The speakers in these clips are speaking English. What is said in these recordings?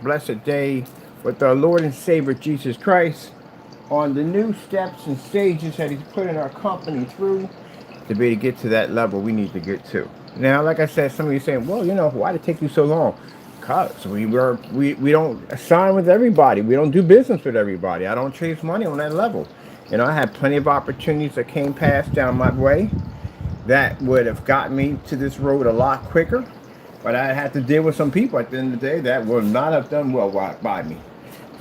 blessed day with our Lord and Savior Jesus Christ on the new steps and stages that He's putting our company through to be able to get to that level we need to get to. Now, like I said, some of you saying, well, why did it take you so long? Because we don't sign with everybody. We don't do business with everybody. I don't chase money on that level. I had plenty of opportunities that came past down my way that would have gotten me to this road a lot quicker. But I had to deal with some people at the end of the day that would not have done well by me.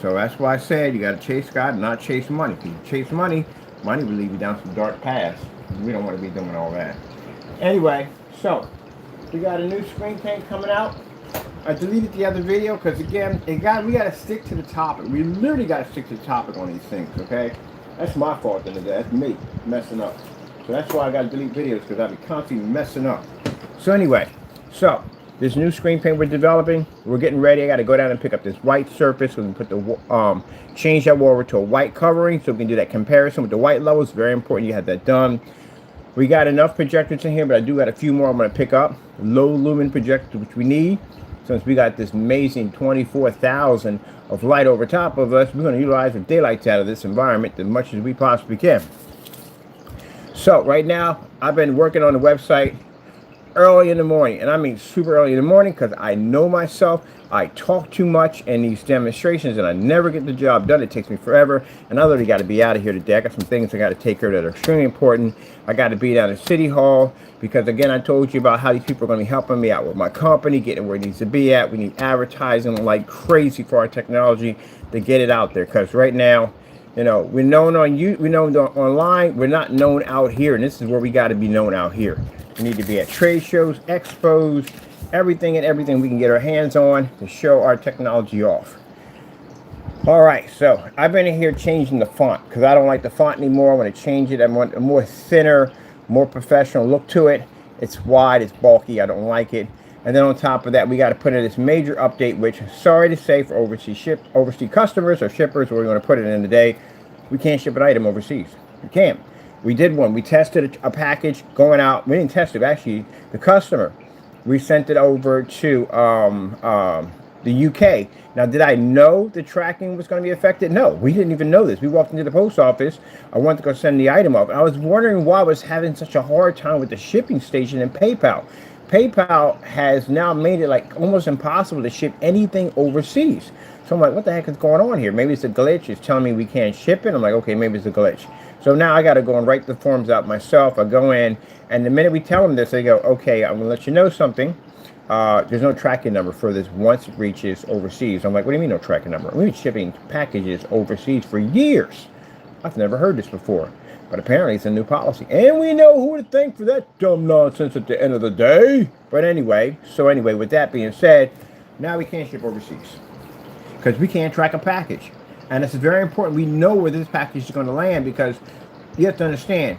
So that's why I said you got to chase God, not chase money. If you chase money, money will lead you down some dark paths. We don't want to be doing all that. Anyway, so we got a new screen tank coming out. I deleted the other video because again, we got to stick to the topic. We literally got to stick to the topic on these things, okay? That's my fault at the end of the day. That's me messing up. So that's why I got to delete videos, because I'll be constantly messing up. So anyway, this new screen paint we're developing, we're getting ready. I got to go down and pick up this white surface. We can put the change that wall over to a white covering, so we can do that comparison with the white levels. Very important you have that done. We got enough projectors in here, but I do got a few more I'm going to pick up. Low lumen projectors, which we need. Since we got this amazing 24,000 of light over top of us, we're going to utilize the daylights out of this environment as much as we possibly can. So right now, I've been working on the website early in the morning, and I mean super early in the morning, because I know myself. I talk too much in these demonstrations and I never get the job done. It takes me forever, and I literally got to be out of here today. I got some things I got to take care of that are extremely important. I got to be down at City Hall because, again, I told you about how these people are going to be helping me out with my company, getting where it needs to be at. We need advertising like crazy for our technology to get it out there, because right now, we're known we're known online. We're not known out here, and this is where we got to be known out here. We need to be at trade shows, expos, everything we can get our hands on to show our technology off. All right, so I've been in here changing the font because I don't like the font anymore. I want to change it. I want a more thinner, more professional look to it. It's wide, it's bulky. I don't like it. And then on top of that, we got to put in this major update, which, sorry to say, for overseas customers or shippers, where we want to put it in the day, we can't ship an item overseas. We can't. We did one. We tested a package going out. We didn't test it, actually. The customer, we sent it over to the UK. Now, did I know the tracking was going to be affected? No, we didn't even know this. We walked into the post office. I wanted to go send the item off. I was wondering why I was having such a hard time with the shipping station and PayPal. PayPal has now made it like almost impossible to ship anything overseas. So I'm like, what the heck is going on here? Maybe it's a glitch. It's telling me we can't ship it. I'm like, okay, maybe it's a glitch. So now I got to go and write the forms out myself. I go in, and the minute we tell them this, they go, okay, I'm going to let you know something. There's no tracking number for this once it reaches overseas. I'm like, what do you mean no tracking number? We've been shipping packages overseas for years. I've never heard this before. But apparently it's a new policy. And we know who to thank for that dumb nonsense at the end of the day. But anyway, with that being said, now we can't ship overseas, because we can't track a package. And it's very important we know where this package is going to land, because you have to understand,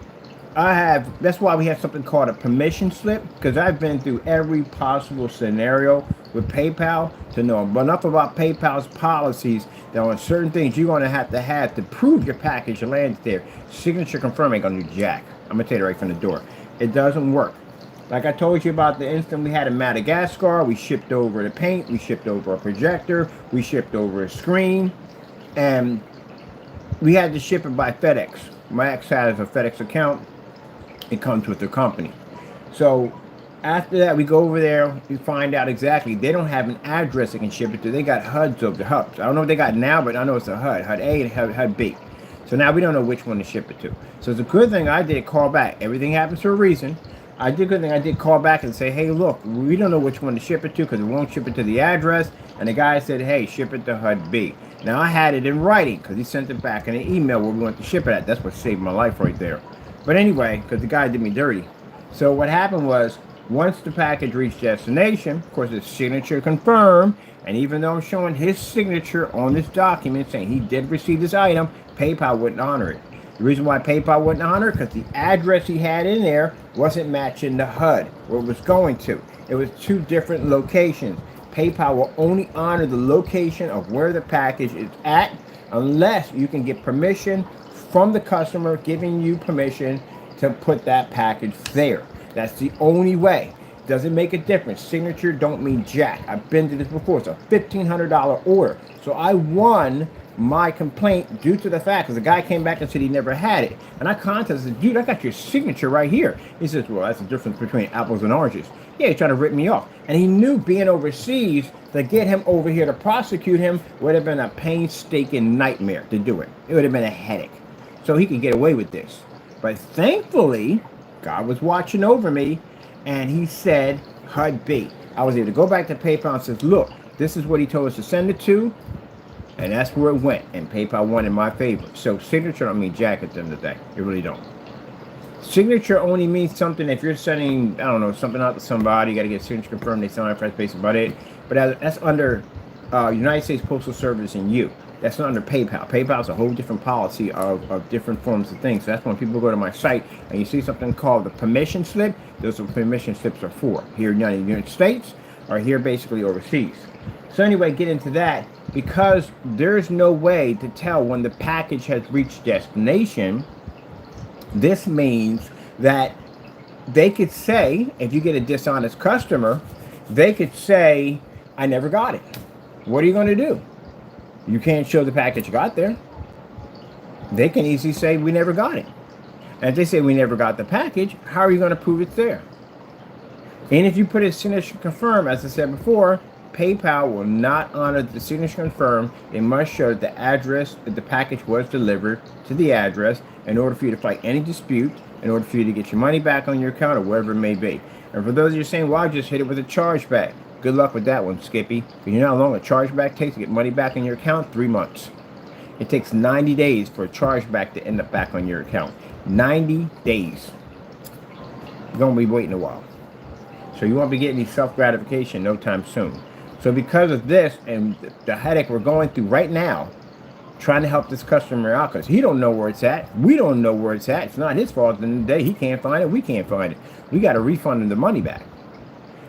that's why we have something called a permission slip, because I've been through every possible scenario with PayPal to know enough about PayPal's policies that on certain things you're going to have to prove your package landed there. Signature confirm ain't going to do jack. I'm going to tell you right from the door. It doesn't work. Like I told you about the instant we had in Madagascar, we shipped over the paint, we shipped over a projector, we shipped over a screen, and we had to ship it by FedEx. My ex has a FedEx account. It comes with their company. So after that, we go over there, we find out exactly. They don't have an address they can ship it to. They got HUDs of the hubs. I don't know what they got now, but I know it's a HUD. HUD A and HUD B. So now we don't know which one to ship it to. So it's a good thing I did call back. Everything happens for a reason. I did call back and say, hey, look, we don't know which one to ship it to, because we won't ship it to the address. And the guy said, hey, ship it to HUD B. Now, I had it in writing, because he sent it back in an email where we want to ship it at. That's what saved my life right there. But anyway, because the guy did me dirty. So what happened was, once the package reached destination, of course, it's signature confirmed. And even though I'm showing his signature on this document saying he did receive this item, PayPal wouldn't honor it. The reason why PayPal wouldn't honor it, because the address he had in there wasn't matching the HUD where it was going to. It was two different locations. PayPal will only honor the location of where the package is at unless you can get permission from the customer giving you permission to put that package there. That's the only way. Doesn't make a difference. Signature don't mean jack. I've been to this before. It's a $1,500 order. So I won my complaint due to the fact because the guy came back and said he never had it. And I contacted him, dude, I got your signature right here. He says, well, that's the difference between apples and oranges. Yeah, he's trying to rip me off. And he knew being overseas, to get him over here to prosecute him would have been a painstaking nightmare to do it. It would have been a headache. So he could get away with this. But thankfully, God was watching over me, and he said, HUD B. I was able to go back to PayPal and says, look, this is what he told us to send it to, and that's where it went, and PayPal won in my favor. So signature don't mean jack at the end of the day. It really don't. Signature only means something if you're sending, I don't know, something out to somebody, you got to get signature confirmed, they sign it, that's basically about it. But that's under United States Postal Service and you. That's not under PayPal. PayPal is a whole different policy of different forms of things. So that's when people go to my site and you see something called the permission slip. Those are what permission slips are for. Here in the United States or here basically overseas. So anyway, get into that. Because there's no way to tell when the package has reached destination, this means that they could say, if you get a dishonest customer, they could say, I never got it. What are you going to do? You can't show the package got there. They can easily say, we never got it. And if they say we never got the package, how are you going to prove it's there? And if you put a signature confirm, as I said before, PayPal will not honor the signature confirm. It must show that the address that the package was delivered to the address in order for you to fight any dispute, in order for you to get your money back on your account or whatever it may be. And for those of you saying, well, I just hit it with a chargeback. Good luck with that one, Skippy. Because you know how long a chargeback takes to get money back in your account? 3 months. It takes 90 days for a chargeback to end up back on your account. 90 days. You're going to be waiting a while. So you won't be getting any self-gratification no time soon. So because of this and the headache we're going through right now, trying to help this customer out because he don't know where it's at. We don't know where it's at. It's not his fault. At the end of the day, he can't find it. We can't find it. We got to refund him the money back.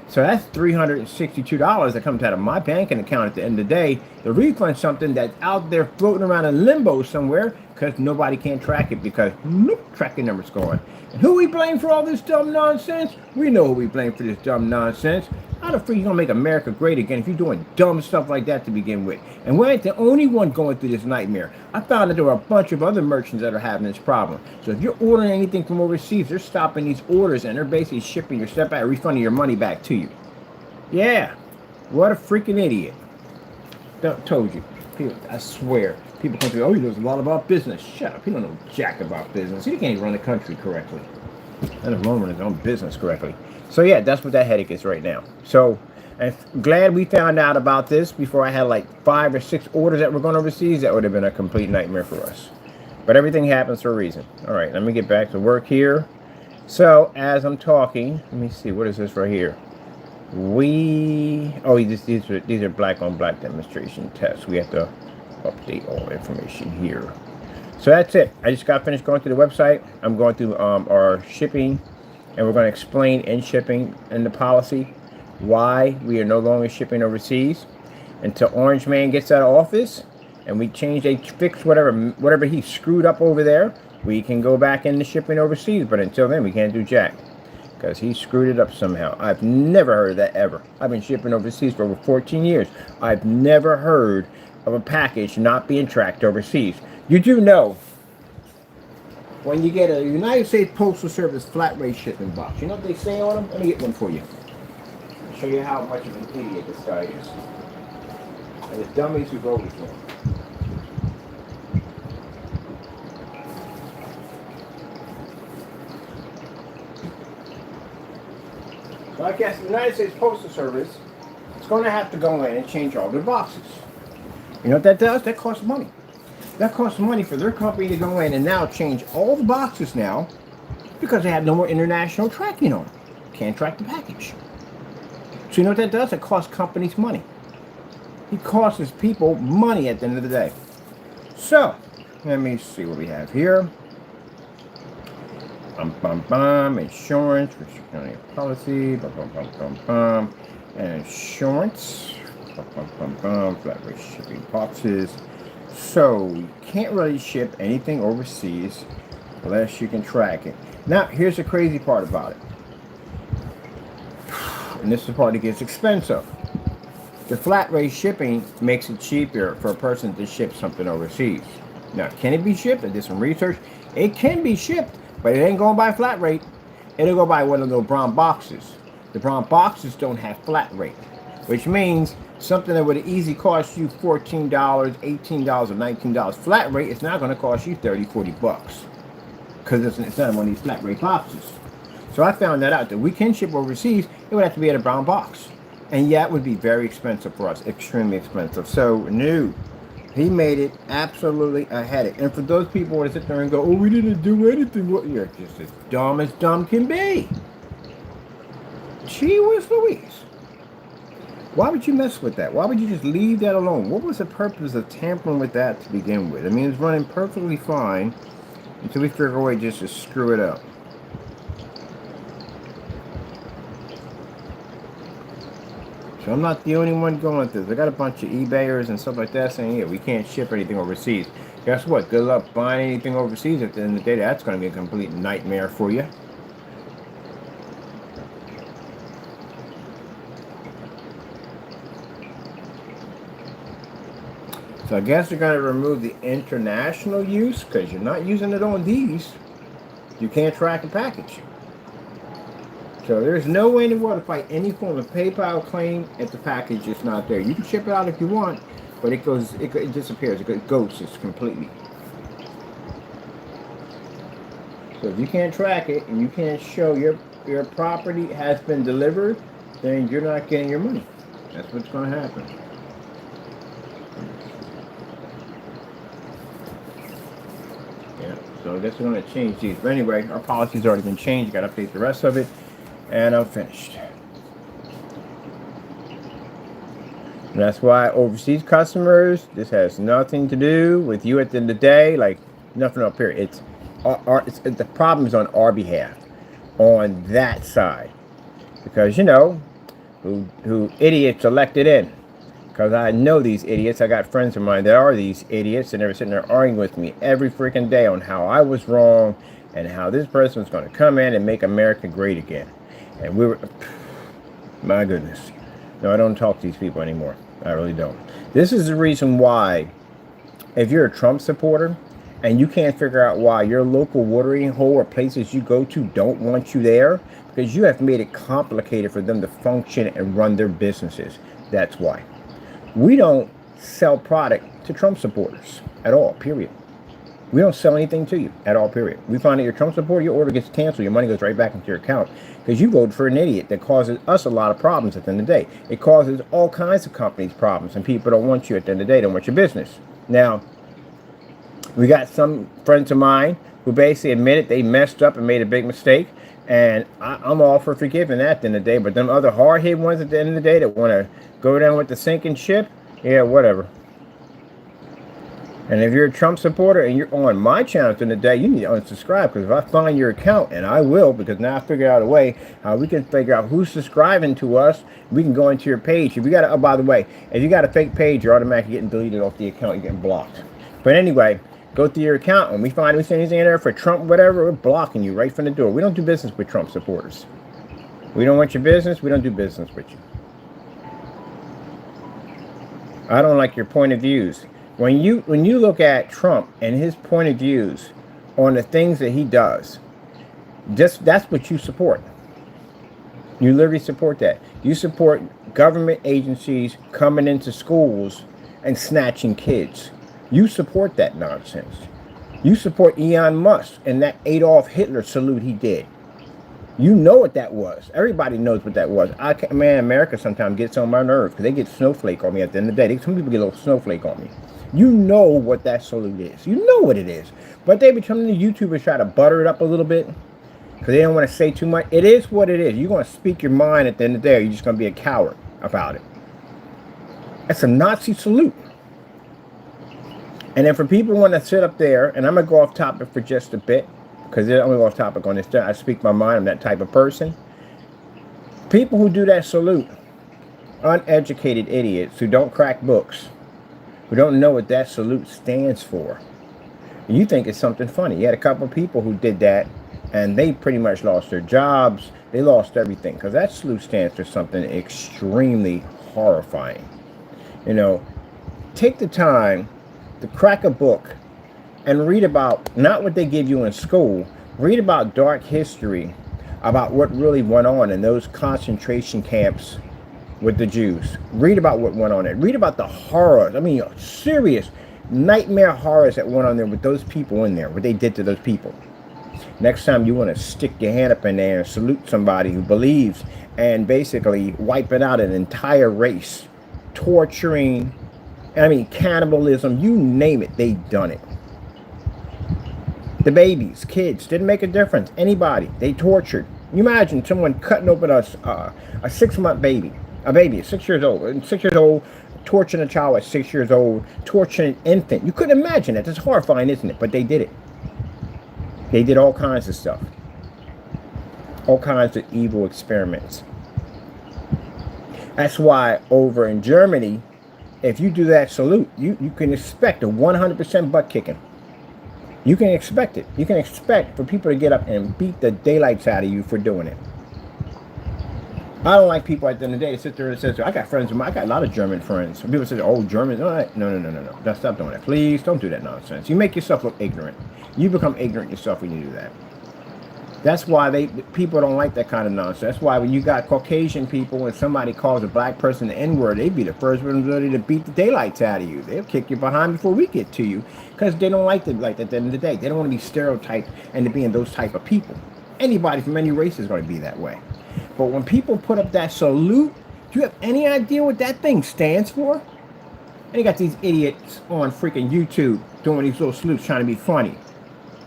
So that's $362 that comes out of my banking account at the end of the day. The refund something that's out there floating around in limbo somewhere because nobody can track it because nope, tracking number's gone. And who we blame for all this dumb nonsense? We know who we blame for this dumb nonsense. How the freak you gonna make America great again if you're doing dumb stuff like that to begin with? And we ain't the only one going through this nightmare. I found that there were a bunch of other merchants that are having this problem. So if you're ordering anything from overseas, they're stopping these orders and they're basically shipping your stuff out, refunding your money back to you. Yeah, what a freaking idiot. Told you. People, I swear. People come to me, oh, he knows a lot about business. Shut up. He don't know jack about business. He can't run the country correctly. Let alone run his own business correctly. So yeah, that's what that headache is right now. So I'm glad we found out about this before I had like 5 or 6 orders that were going overseas. That would have been a complete nightmare for us. But everything happens for a reason. All right, let me get back to work here. So as I'm talking, let me see, what is this right here? These are black on black demonstration tests. We have to update all the information here. So that's it. I just got finished going through the website. I'm going through our shipping. And we're going to explain in shipping and the policy why we are no longer shipping overseas until Orange Man gets out of office and we fix whatever he screwed up over there. We can go back into shipping overseas, but until then we can't do jack because he screwed it up somehow. I've never heard of that ever. I've been shipping overseas for over 14 years. I've never heard of a package not being tracked overseas. You do know when you get a United States Postal Service flat rate shipping box, you know what they say on them? Let me get one for you. I'll show you how much of an idiot this guy is. And the dummies who voted for him. So I guess the United States Postal Service is going to have to go in and change all their boxes. You know what that does? That costs money. That costs money for their company to go in and now change all the boxes now because they have no more international tracking on them. Can't track the package. So you know what that does? It costs companies money. It costs people money at the end of the day. So, let me see what we have here. Insurance, restricting policy, and insurance, flat rate shipping boxes. So you can't really ship anything overseas unless you can track it. Now, here's the crazy part about it. and this is the part that gets expensive. The flat rate shipping makes it cheaper for a person to ship something overseas. Now, can it be shipped? I did some research. It can be shipped, but it ain't going by flat rate. It'll go by one of those brown boxes. The brown boxes don't have flat rate, which means something that would easily cost you $14, $18, or $19 flat rate is now going to cost you 30, 40 bucks because it's not one of these flat rate boxes. So I found that out, that we can ship overseas. It would have to be at a brown box. And yeah, it would be very expensive for us, extremely expensive. So, no, he made it absolutely a headache. And for those people who sit there and go, oh, we didn't do anything, well, you're just as dumb can be. Gee whiz Louise. Why would you mess with that? Why would you just leave that alone? What was the purpose of tampering with that to begin with? I mean, it's running perfectly fine until we figure a way just to screw it up. So I'm not the only one going through this. I got a bunch of eBayers and stuff like that saying, yeah, we can't ship anything overseas. Guess what? Good luck buying anything overseas. At the end of the day, that's going to be a complete nightmare for you. So I guess you're going to remove the international use because you're not using it on these. You can't track a package. So there's no way in the world to fight any form of PayPal claim if the package is not there. You can ship it out if you want, but it disappears. It ghosts completely. So if you can't track it and you can't show your property has been delivered, then you're not getting your money. That's what's going to happen. Yeah. So I guess we're going to change these. But anyway, our policy's already been changed. You got to update the rest of it. And I'm finished. And that's why overseas customers, this has nothing to do with you at the end of the day. Like, nothing up here. It's the problem is on our behalf, on that side. Because, you know, who idiots elected in. Because I know these idiots. I got friends of mine that are these idiots, and they're sitting there arguing with me every freaking day on how I was wrong and how this person was going to come in and make America great again. And we were, my goodness. No, I don't talk to these people anymore. I really don't. This is the reason why, if you're a Trump supporter and you can't figure out why your local watering hole or places you go to don't want you there, because you have made it complicated for them to function and run their businesses. That's why. We don't sell product to Trump supporters at all, period. We don't sell anything to you at all, period. We find that your Trump supporter, your order gets canceled, your money goes right back into your account because you voted for an idiot that causes us a lot of problems at the end of the day. It causes all kinds of companies problems, and people don't want you at the end of the day, don't want your business. Now, we got some friends of mine who basically admitted they messed up and made a big mistake, and I'm all for forgiving that at the end of the day, but them other hard-hit ones at the end of the day that want to go down with the sinking ship, yeah, whatever. And if you're a Trump supporter and you're on my channel in the day, you need to unsubscribe, because if I find your account, and I will, because now I figured out a way how we can figure out who's subscribing to us, we can go into your page. If you got, oh, by the way, if you got a fake page, you're automatically getting deleted off the account, you're getting blocked. But anyway, go through your account. When we find anything in there for Trump, whatever, we're blocking you right from the door. We don't do business with Trump supporters. We don't want your business. We don't do business with you. I don't like your point of views. When you look at Trump and his point of views on the things that he does, that's what you support. You literally support that. You support government agencies coming into schools and snatching kids. You support that nonsense. You support Elon Musk and that Adolf Hitler salute he did. You know what that was. Everybody knows what that was. Man, America sometimes gets on my nerves because they get snowflake on me at the end of the day. Some people get a little snowflake on me. You know what that salute is. You know what it is. But they be coming to YouTubers try to butter it up a little bit because they don't want to say too much. It is what it is. You're going to speak your mind at the end of the day, or you're just going to be a coward about it. That's a Nazi salute. And then for people who want to sit up there, and I'm going to go off topic for just a bit, because I'm going to go off topic on this. I speak my mind. I'm that type of person. People who do that salute, uneducated idiots who don't crack books, who don't know what that salute stands for. You think it's something funny. You had a couple of people who did that And they pretty much lost their jobs. They lost everything because that salute stands for something extremely horrifying. You know, take the time to crack a book and read about not what they give you in school, read about dark history, about what really went on in those concentration camps with the Jews. Read about what went on there. Read about the horrors. I mean, serious nightmare horrors that went on there with those people in there, what they did to those people. Next time you want to stick your hand up in there and salute somebody who believes and basically wiping out an entire race, torturing, I mean, cannibalism, you name it, they done it. The babies, kids, didn't make a difference. Anybody, they tortured. You imagine someone cutting open a 6-month baby, a baby, 6 years old, torturing a child at 6 years old, torturing an infant. You couldn't imagine it. It's horrifying, isn't it? But they did it. They did all kinds of stuff. All kinds of evil experiments. That's why over in Germany, if you do that salute, you can expect a 100% butt kicking. You can expect it. You can expect for people to get up and beat the daylights out of you for doing it. I don't like people at the end of the day that sit there and say, I got friends, I got a lot of German friends. People say, oh, Germans, no. Stop doing that. Please don't do that nonsense. You make yourself look ignorant. You become ignorant yourself when you do that. That's why people don't like that kind of nonsense. That's why when you got Caucasian people, when somebody calls a black person the N-word, they'd be the first ones ready to beat the daylights out of you. They'll kick you behind before we get to you because they don't like that at the end of the day. They don't want to be stereotyped and to be in those type of people. Anybody from any race is going to be that way. But when people put up that salute, do you have any idea what that thing stands for? And you got these idiots on freaking YouTube doing these little salutes trying to be funny.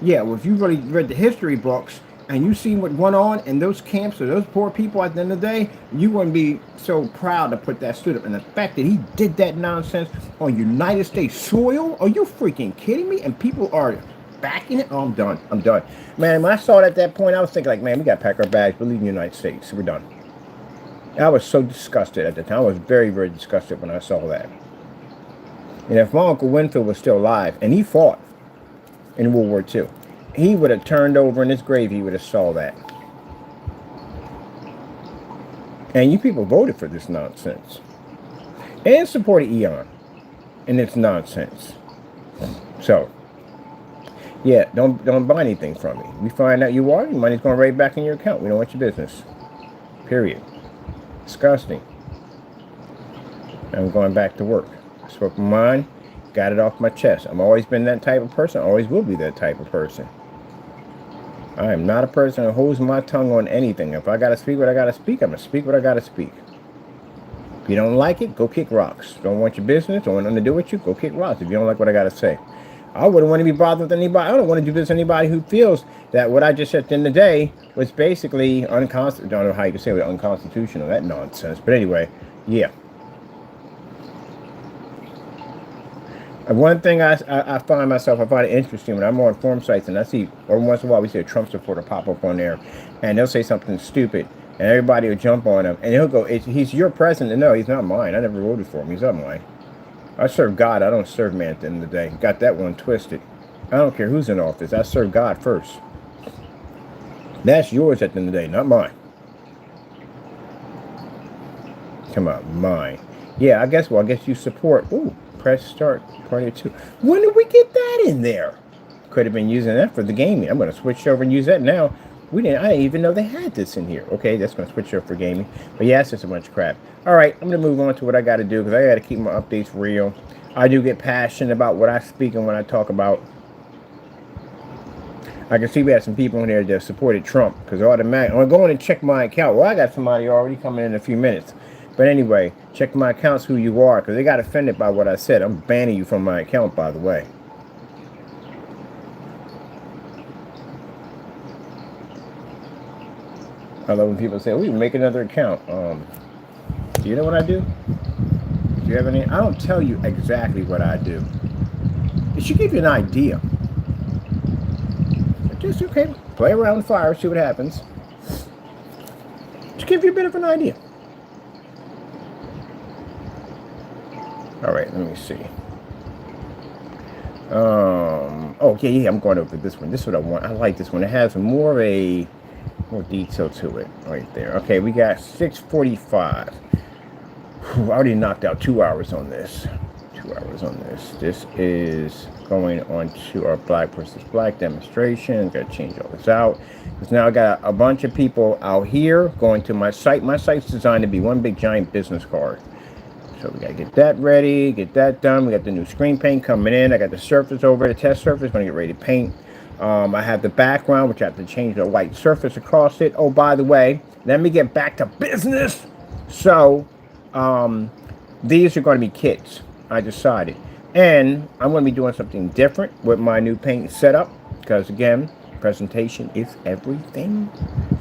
Yeah, well, if you really read the history books and you see what went on in those camps or those poor people at the end of the day, you wouldn't be so proud to put that salute up. And the fact that he did that nonsense on United States soil, are you freaking kidding me? And people are backing it? Oh, I'm done. Man, when I saw it at that point, I was thinking like, man, we got to pack our bags. We're leaving the United States. We're done. I was so disgusted at the time. I was very, very disgusted when I saw that. And if my Uncle Winfield was still alive, and he fought in World War II, he would have turned over in his grave. He would have saw that. And you people voted for this nonsense. And supported Eon and its nonsense. So, yeah, don't buy anything from me. We find out you are, your money's going right back in your account. We don't want your business. Period. Disgusting. I'm going back to work. I spoke my mind, got it off my chest. I've always been that type of person. I always will be that type of person. I am not a person who holds my tongue on anything. If I got to speak what I got to speak, I'm going to speak what I got to speak. If you don't like it, go kick rocks. Don't want your business, don't want nothing to do with you, go kick rocks if you don't like what I got to say. I wouldn't want to be bothered with anybody. I don't want to do business with anybody who feels that what I just said at the end of the day was basically unconstitutional. I don't know how you can say it was unconstitutional, that nonsense. But anyway, yeah. One thing I find it interesting when I'm on forum sites and I see, or once in a while we see a Trump supporter pop up on there and they'll say something stupid and everybody will jump on him and he'll go, he's your president. No, he's not mine. I never voted for him. He's not mine. I serve God. I don't serve man at the end of the day. Got that one twisted. I don't care who's in office. I serve God first. That's yours at the end of the day, not mine. Come on, mine. Yeah, I guess you support. Ooh, press start, party 2. When did we get that in there? Could have been using that for the gaming. I'm going to switch over and use that now. I didn't even know they had this in here. Okay, that's going to switch over for gaming. But yeah, it's just a bunch of crap. All right, I'm going to move on to what I got to do because I got to keep my updates real. I do get passionate about what I speak and what I talk about. I can see we had some people in there that supported Trump because automatically, I'm going to check my account. Well, I got somebody already coming in a few minutes. But anyway, check my accounts who you are because they got offended by what I said. I'm banning you from my account, by the way. I love when people say, "We make another account." Do you know what I do? Do you have any? I don't tell you exactly what I do. It should give you an idea. But just okay, play around with fire, see what happens. Just give you a bit of an idea. All right, let me see. Oh, yeah, I'm going over this one. This is what I want. I like this one. It has more detail to it right there. Okay, we got 6:45. I already knocked out 2 hours on this. 2 hours on this. This is going on to our black versus black demonstration. Got to change all this out. Because now I got a bunch of people out here going to my site. My site's designed to be one big giant business card. So we gotta get that ready, get that done. We got the new screen paint coming in. I got the surface over, the test surface, gonna get ready to paint. I have the background, which I have to change the white surface across it. Oh, by the way, let me get back to business. So, these are gonna be kits, I decided. And I'm gonna be doing something different with my new paint setup, because again, presentation is everything.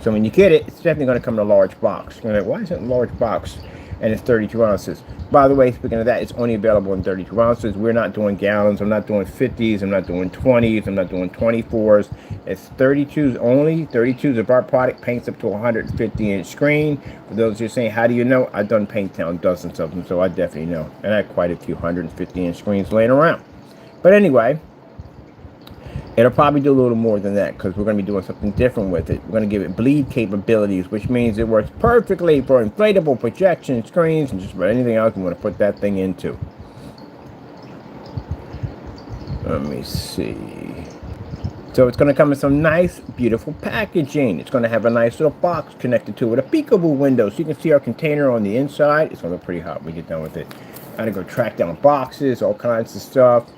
So when you get it, it's definitely gonna come in a large box. You're like, why is it a large box? And it's 32 ounces. By the way, speaking of that, it's only available in 32 ounces. We're not doing gallons. I'm not doing 50s. I'm not doing 20s. I'm not doing 24s. It's 32s only. 32s of our product paints up to a 150-inch screen. For those who are saying, how do you know? I've done paint down dozens of them, so I definitely know. And I have quite a few 150-inch screens laying around. But anyway, it'll probably do a little more than that because we're going to be doing something different with it. We're going to give it bleed capabilities, which means it works perfectly for inflatable projection screens and just about anything else you want to put that thing into. Let me see. So it's going to come in some nice, beautiful packaging. It's going to have a nice little box connected to it, a peekaboo window, so you can see our container on the inside. It's going to look pretty hot when we get done with it. I got to go track down boxes, all kinds of stuff.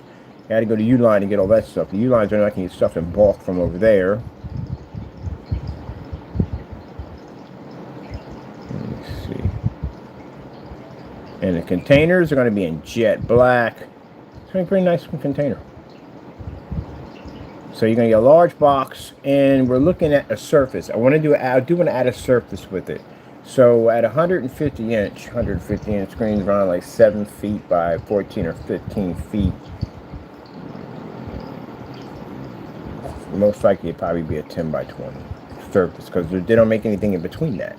I had to go to Uline and get all that stuff. The Ulines are not going to get stuff in bulk from over there. Let me see. And the containers are going to be in jet black. It's going to be a pretty nice container. So you're going to get a large box, and we're looking at a surface. I do want to add a surface with it. So at 150 inch screens around like 7 feet by 14 or 15 feet. Most likely it'd probably be a 10 by 20 surface because they don't make anything in between that.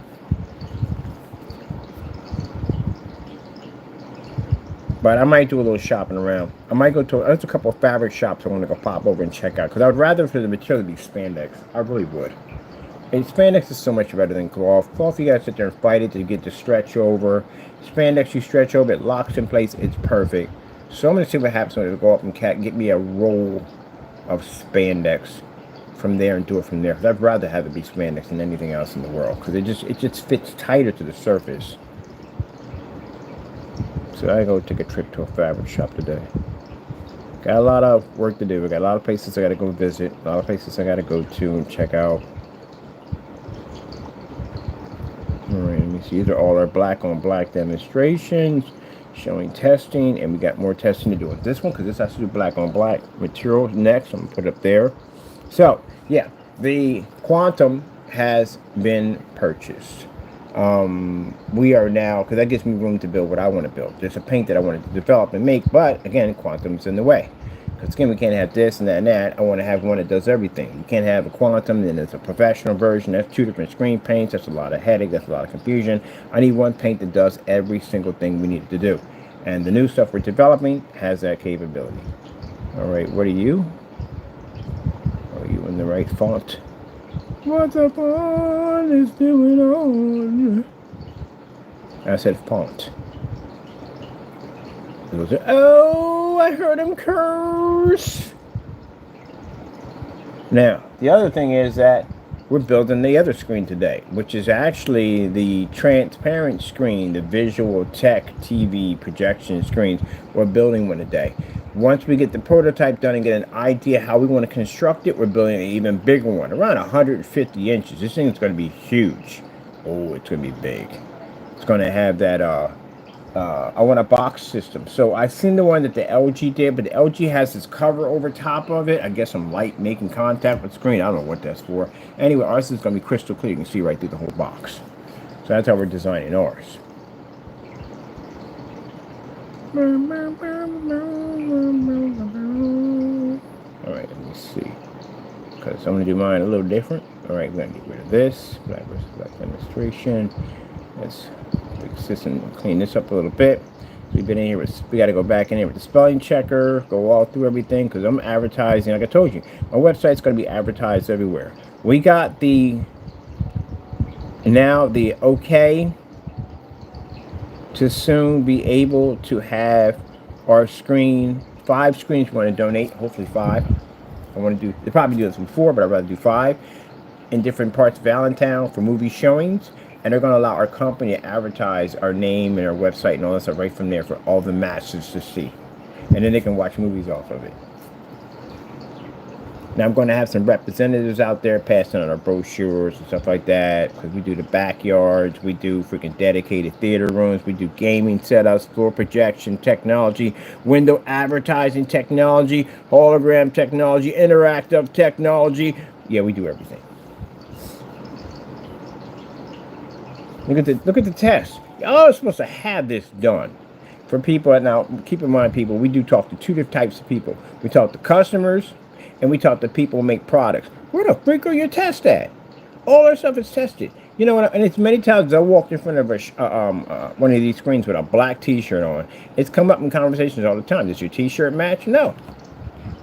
But I might do a little shopping around. I might go to, there's a couple of fabric shops I want to go pop over and check out because I would rather for the material to be spandex. I really would. And spandex is so much better than cloth. Cloth, you gotta sit there and fight it to get the stretch over. Spandex, you stretch over, it locks in place, it's perfect. So I'm gonna see what happens when I go up and get me a roll of spandex from there and do it from there. I'd rather have it be spandex than anything else in the world because it just fits tighter to the surface. So I go take a trip to a fabric shop today. Got a lot of work to do. I got a lot of places I got to go visit. A lot of places I got to go to and check out. All right, let me see. These are all our black on black demonstrations showing testing, and we got more testing to do with this one because this has to do black on black material next. I'm gonna put it up there. So yeah, the Quantum has been purchased. We are now, because that gives me room to build what I want to build. There's a paint that I wanted to develop and make, but again, Quantum's in the way. Because again, we can't have this and that and that. I want to have one that does everything. You can't have a Quantum, then there's a professional version. That's 2 different screen paints. That's a lot of headache. That's a lot of confusion. I need one paint that does every single thing we need to do. And the new stuff we're developing has that capability. All right, what are you? Are you in the right font? What the font is doing on? I said font. Oh, I heard him curse. Now, the other thing is that we're building the other screen today, which is actually the transparent screen, the Visual Tech TV projection screens. We're building one today. Once we get the prototype done and get an idea how we want to construct it, we're building an even bigger one, around 150 inches. This thing is going to be huge. Oh, it's going to be big. It's going to have that, I want a box system. So I've seen the one that the LG did, but the LG has this cover over top of it. I guess some light making contact with the screen. I don't know what that's for. Anyway, ours is going to be crystal clear. You can see right through the whole box. So that's how we're designing ours. Alright, let me see. Because I'm going to do mine a little different. Alright, we're going to get rid of this. Black versus black demonstration. Let's fix this and clean this up a little bit. We've been in here with, we got to go back in here with the spelling checker, go all through everything, because I'm advertising, like I told you, my website's going to be advertised everywhere. We got now the okay to soon be able to have our screen, 5 screens we want to donate, hopefully 5. I want to do, they probably do this before, but I'd rather do 5 in different parts of Allentown for movie showings. And they're going to allow our company to advertise our name and our website and all that stuff right from there for all the matches to see. And then they can watch movies off of it. Now I'm going to have some representatives out there passing on our brochures and stuff like that, because we do the backyards, we do freaking dedicated theater rooms, we do gaming setups, floor projection technology, window advertising technology, hologram technology, interactive technology. Yeah, we do everything. Look at the test. Y'all are supposed to have this done for people. Now, keep in mind, people, we do talk to 2 different types of people. We talk to customers, and we talk to people who make products. Where the freak are your tests at? All our stuff is tested. You know, and it's many times I walked in front of one of these screens with a black T-shirt on. It's come up in conversations all the time. Does your T-shirt match? No.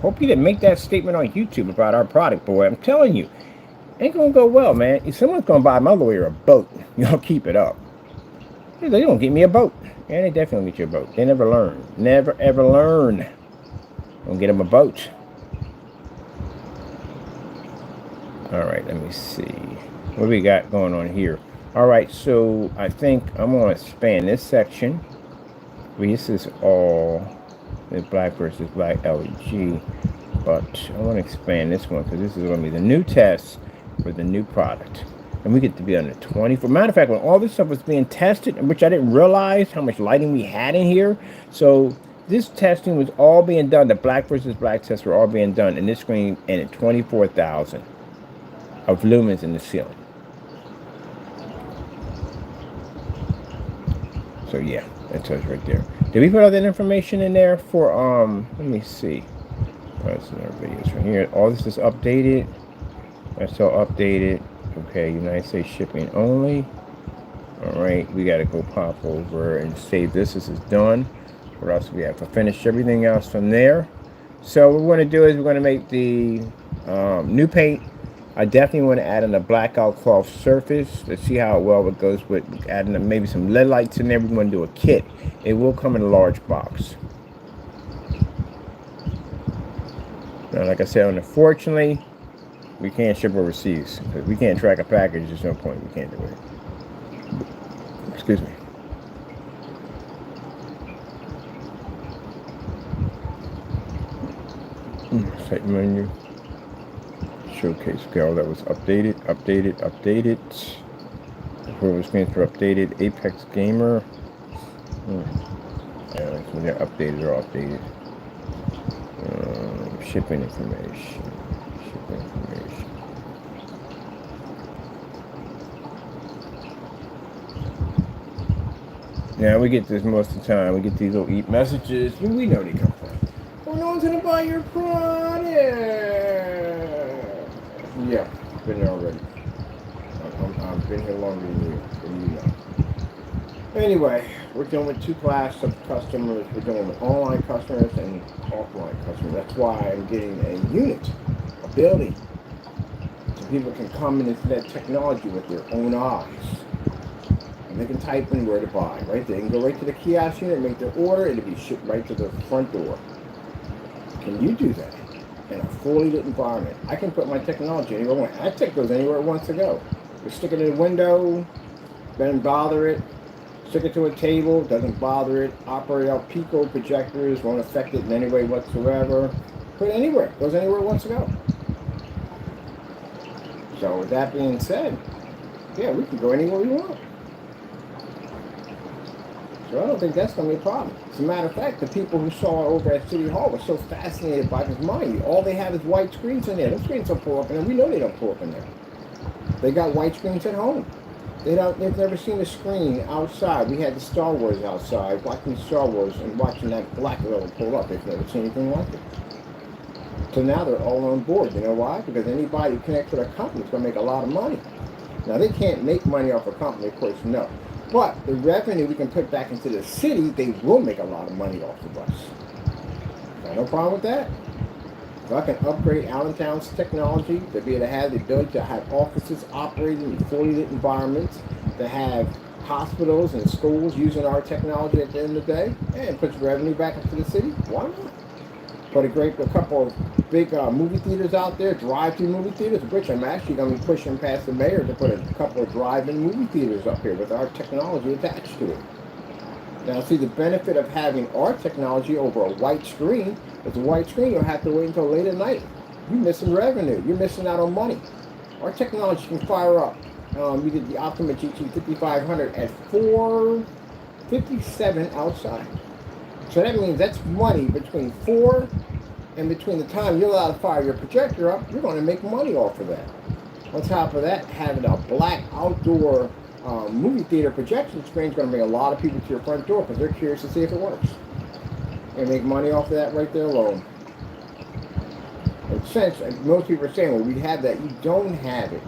Hope you didn't make that statement on YouTube about our product, boy. I'm telling you. Ain't gonna go well, man. If someone's gonna buy my lawyer a boat, y'all keep it up. They don't get me a boat. Yeah, they definitely get you a boat. They never learn. Never ever learn. Don't get them a boat. Alright, let me see. What we got going on here? Alright, so I think I'm gonna expand this section. This is all the black versus black LEG. But I want to expand this one because this is going to be the new test for the new product. And we get to be on the 24. Matter of fact, when all this stuff was being tested, which I didn't realize how much lighting we had in here. So this testing was all being done. The black versus black tests were all being done in this screen and at 24,000 of lumens in the ceiling. So yeah, that tells you right there. Did we put all that information in there for, let me see. That's in our videos from here. All this is updated. That's all updated. Okay, United States shipping only. Alright, we gotta go pop over and save this. This is done. What else we have to finish everything else from there? So what we're gonna do is we're gonna make the new paint. I definitely want to add in a blackout cloth surface. Let's see how well it goes with adding maybe some LED lights in there. We're going to do a kit. It will come in a large box. Now, like I said, unfortunately, we can't ship overseas. Because we can't track a package. There's no point. We can't do it. Excuse me. Site menu. Showcase. Okay, all that was updated. Before screens were updated. Apex Gamer. Yeah, so they're updated or updated. Shipping information. Now we get this most of the time. We get these little messages. We know they come from. Oh, no one's gonna buy your product. Yeah, been there already. I've been here longer than you know. Anyway, we're dealing with 2 classes of customers. We're dealing with online customers and offline customers. That's why I'm getting a unit, a building, so people can come in and see that technology with their own eyes. And they can type in where to buy, right? They can go right to the kiosk unit, make their order, it'll be shipped right to their front door. Can you do that in a fully lit environment? I can put my technology anywhere I want. I take those anywhere it wants to go. Just stick it in the window, doesn't bother it. Stick it to a table, doesn't bother it. Operate out Pico projectors, won't affect it in any way whatsoever. Put it anywhere, goes anywhere it wants to go. So with that being said, yeah, we can go anywhere we want. So I don't think that's going to be a problem. As a matter of fact, the people who saw it over at City Hall were so fascinated by this. Mind you, all they have is white screens in there. Those screens don't pull up in there. We know they don't pull up in there. They got white screens at home. They've never seen a screen outside. We had the Star Wars outside, watching Star Wars and watching that black level pull up. They've never seen anything like it. So now they're all on board. You know why? Because anybody who connects with a company is going to make a lot of money. Now, they can't make money off a company, of course, no. But the revenue we can put back into the city, they will make a lot of money off of us. Got no problem with that. So I can upgrade Allentown's technology to be able to have the ability to have offices operating in fully lit environments, to have hospitals and schools using our technology at the end of the day, and puts revenue back into the city. Why not? Put a couple of big movie theaters out there, drive-through movie theaters, which I'm actually going to be pushing past the mayor to put a couple of drive-in movie theaters up here with our technology attached to it. Now, see, the benefit of having our technology over a white screen is a white screen you'll have to wait until late at night. You're missing revenue. You're missing out on money. Our technology can fire up. We did the Optima GT 5500 at 457 outside. So that means that's money between 4 and between the time you're allowed to fire your projector up, you're going to make money off of that. On top of that, having a black outdoor movie theater projection screen is going to bring a lot of people to your front door because they're curious to see if it works. And make money off of that right there alone. Since most people are saying, well, we have that, you don't have it.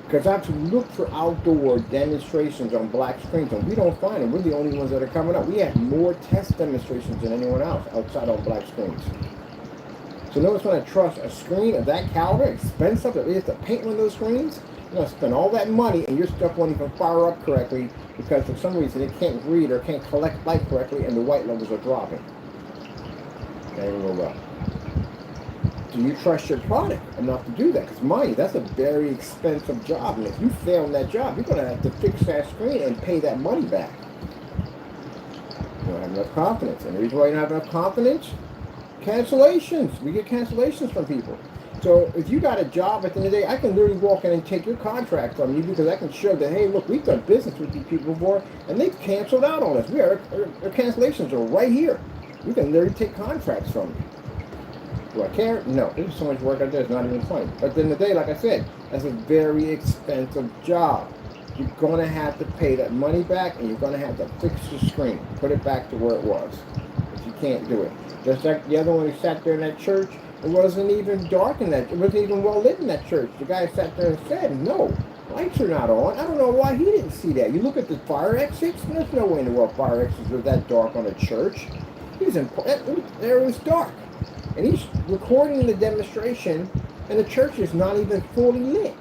Because I've looked for outdoor demonstrations on black screens, and we don't find them. We're the only ones that are coming up. We have more test demonstrations than anyone else outside on black screens. So notice when I trust a screen of that caliber, expensive, that we have to paint one of those screens, you're going to spend all that money, and your stuff won't even fire up correctly because for some reason it can't read or can't collect light correctly, and the white levels are dropping. There we go. Do you trust your product enough to do that? Because mind you, that's a very expensive job. And if you fail in that job, you're going to have to fix that screen and pay that money back. You don't have enough confidence. And the reason why you don't have enough confidence, cancellations. We get cancellations from people. So if you got a job at the end of the day, I can literally walk in and take your contract from you because I can show that, hey, look, we've done business with these people before, and they've canceled out on us. Their cancellations are right here. We can literally take contracts from you. Do I care? No. There's so much work out there, it's not even funny. But at the end of the day, like I said, that's a very expensive job. You're going to have to pay that money back, and you're going to have to fix the screen, put it back to where it was. But you can't do it. Just like the other one who sat there in that church, it wasn't even dark in that, it wasn't even well lit in that church. The guy sat there and said, no, lights are not on. I don't know why he didn't see that. You look at the fire exits, there's no way in the world fire exits are that dark on a church. There it was dark. And he's recording the demonstration, and the church is not even fully lit.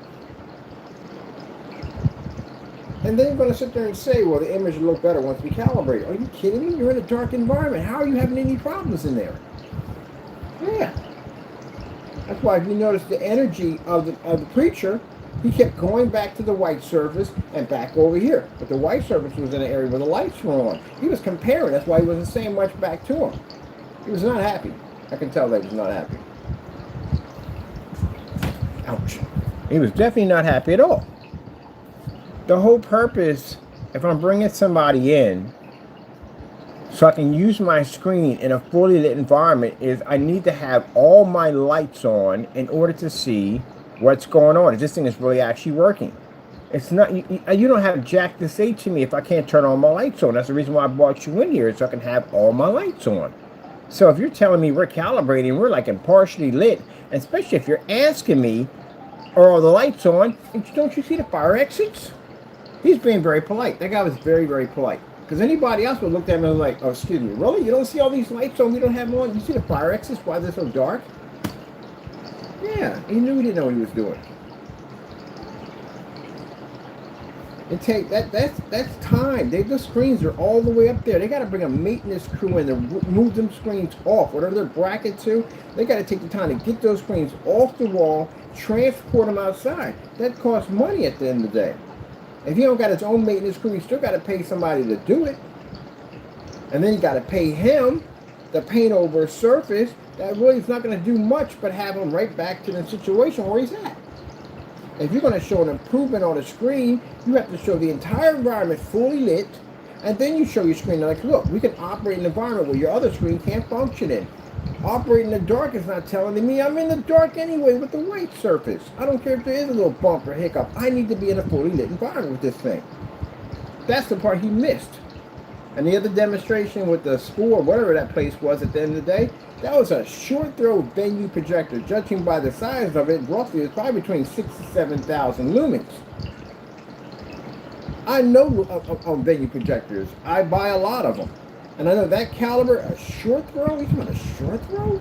And then you're going to sit there and say, well, the image will look better once we calibrate. Are you kidding me? You're in a dark environment. How are you having any problems in there? Yeah. That's why if you notice the energy of the preacher, he kept going back to the white surface and back over here. But the white surface was in an area where the lights were on. He was comparing. That's why he wasn't saying much back to him. He was not happy. I can tell that he was not happy. Ouch. He was definitely not happy at all. The whole purpose, if I'm bringing somebody in so I can use my screen in a fully lit environment, is I need to have all my lights on in order to see what's going on. If this thing is really actually working. It's not, you don't have jack to say to me if I can't turn all my lights on. That's the reason why I brought you in here, so I can have all my lights on. So if you're telling me we're calibrating, we're like impartially lit, and especially if you're asking me, are all the lights on? Don't you see the fire exits? He's being very polite. That guy was very, very polite. Because anybody else would look at him and like, oh, excuse me, really? You don't see all these lights on? We don't have them on? You see the fire exits? Why they're so dark? Yeah, he knew he didn't know what he was doing. And take that's time. The screens are all the way up there. They got to bring a maintenance crew in to move them screens off. Whatever they're bracketed to, they got to take the time to get those screens off the wall, transport them outside. That costs money at the end of the day. If he don't got his own maintenance crew, he still got to pay somebody to do it. And then you got to pay him to paint over a surface that really is not going to do much but have him right back to the situation where he's at. If you're going to show an improvement on the screen, you have to show the entire environment fully lit, and then you show your screen like, look, we can operate in an environment where your other screen can't function in. Operating in the dark is not telling me I'm in the dark anyway with the white surface. I don't care if there is a little bump or hiccup. I need to be in a fully lit environment with this thing. That's the part he missed. And the other demonstration with the school or whatever that place was at the end of the day, that was a short throw venue projector. Judging by the size of it, roughly it's probably between 6,000 to 7,000 lumens. I know of venue projectors. I buy a lot of them. And I know that caliber, a short throw? You talking about a short throw?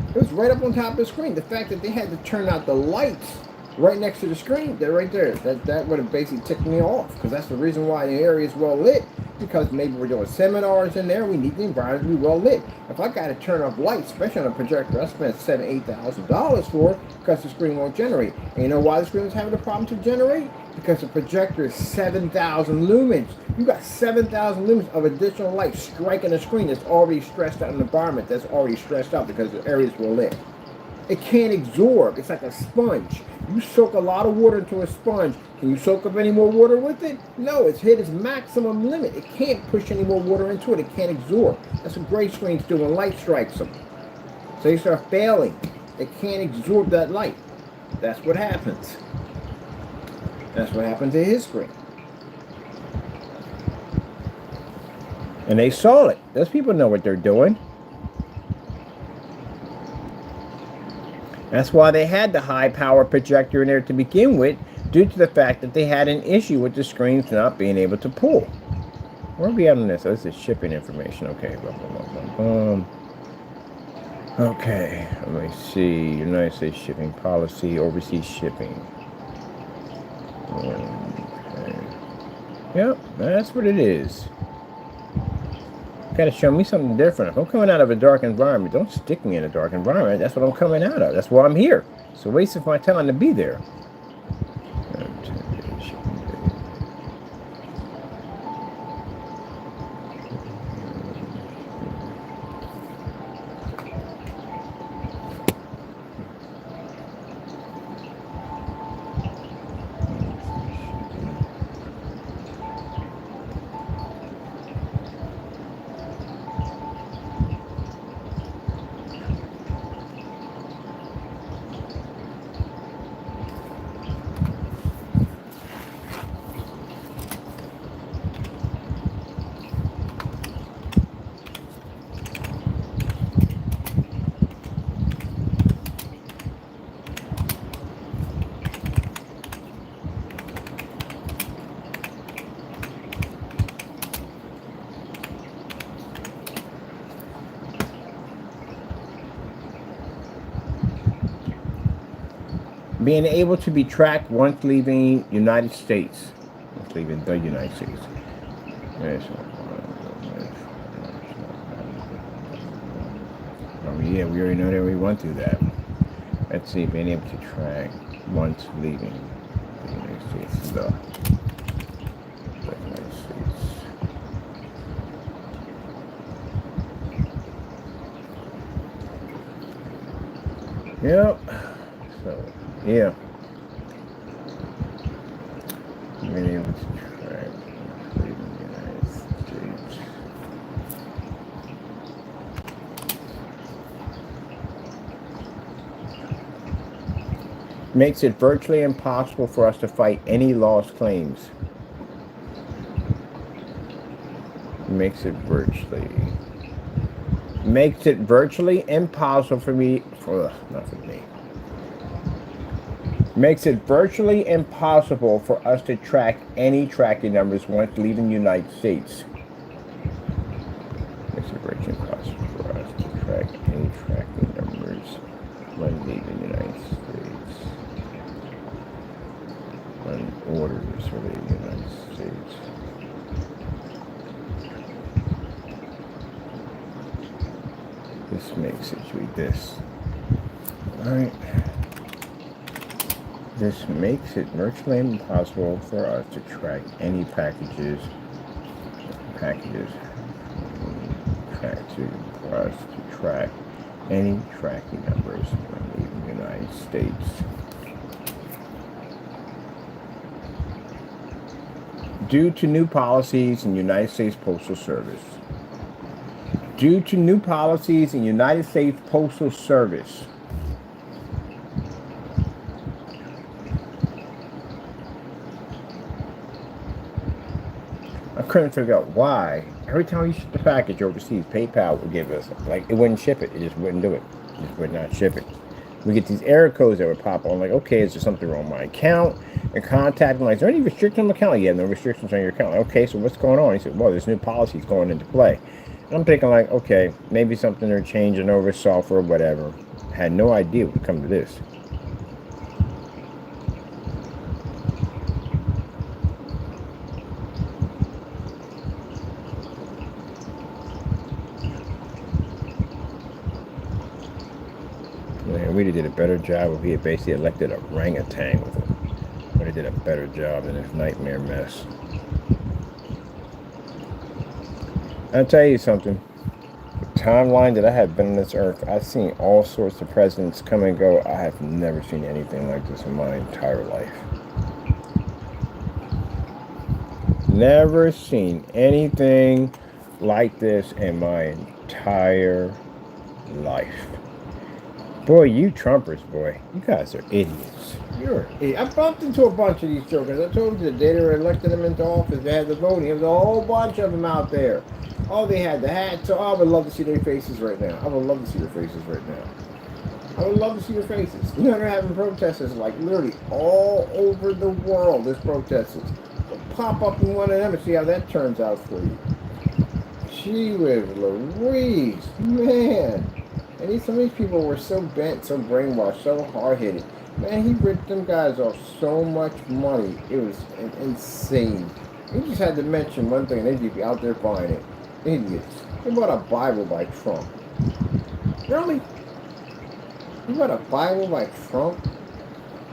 It was right up on top of the screen. The fact that they had to turn out the lights right next to the screen, they're right there. That would have basically ticked me off, because that's the reason why the area is well lit. Because maybe we're doing seminars in there, we need the environment to be well lit. If I got to turn off lights, especially on a projector, I spent $7,000-8,000 for, because the screen won't generate. And you know why the screen is having a problem to generate? Because the projector is 7,000 lumens. You got 7,000 lumens of additional light striking the screen that's already stressed out, an environment that's already stressed out because the areas were lit. It can't absorb. It's like a sponge. You soak a lot of water into a sponge. Can you soak up any more water with it? No, it's hit its maximum limit. It can't push any more water into it. It can't absorb. That's what gray screens do when light strikes them. So they start failing. It can't absorb that light. That's what happens. That's what happened to his screen. And they saw it. Those people know what they're doing. That's why they had the high power projector in there to begin with, due to the fact that they had an issue with the screens not being able to pull. Where are we at on this? Oh, this is shipping information. Okay. Okay. Let me see. United States shipping policy, overseas shipping. Okay. Yep, that's what it is. Got to show me something different. If I'm coming out of a dark environment, don't stick me in a dark environment. That's what I'm coming out of. That's why I'm here. It's a waste of my time to be there. Being able to be tracked once leaving United States. Once leaving the United States. Oh yeah, we already know that we went through that. Let's see, being able to track once leaving the United States. The United States. Yep. So, yeah. Being able to track leaving the United States. Makes it virtually impossible for us to fight any lost claims. Makes it virtually impossible for me, not for me. Makes it virtually impossible for us to track any tracking numbers once leaving the United States. Makes it virtually impossible for us to track any tracking numbers when leaving the United States. When orders for leaving the United States. This makes it read this. Alright. This makes it virtually impossible for us to track any packages for us to track any tracking numbers when leaving the United States. Due to new policies in United States Postal Service. Due to new policies in United States Postal Service. I couldn't figure out why. Every time you ship the package overseas, PayPal would give us, like, it wouldn't ship it. It just wouldn't do it. It just would not ship it. We get these error codes that would pop on, like, okay, is there something wrong with my account? And contact them, like, is there any restrictions on my account? Yeah, no restrictions on your account. Like, okay, so what's going on? He said, well, there's new policies going into play. And I'm thinking, like, okay, maybe something they're changing over software, whatever. Had no idea it would come to this. Man, we did a better job if he had basically elected a orangutan with him. Would have did a better job than this nightmare mess. I'll tell you something. The timeline that I have been on this earth, I've seen all sorts of presidents come and go. I have never seen anything like this in my entire life. Never seen anything like this in my entire life. Boy, you Trumpers, boy, you guys are idiots. You're I bumped into a bunch of these jokers. I told you the day they were electing them into office, they had the voting. There was a whole bunch of them out there. Oh, they had the hats. So I would love to see their faces right now. I would love to see their faces right now. I would love to see their faces. You know, they're having protesters like literally all over the world. There's protesters. Pop up in one of them and see how that turns out for you. Gee whiz Louise, man. And some of these people were so bent, so brainwashed, so hard-headed. Man, he ripped them guys off so much money. It was insane. He just had to mention one thing, they'd be out there buying it. Idiots. He bought a Bible by Trump. Really? You bought a Bible by Trump?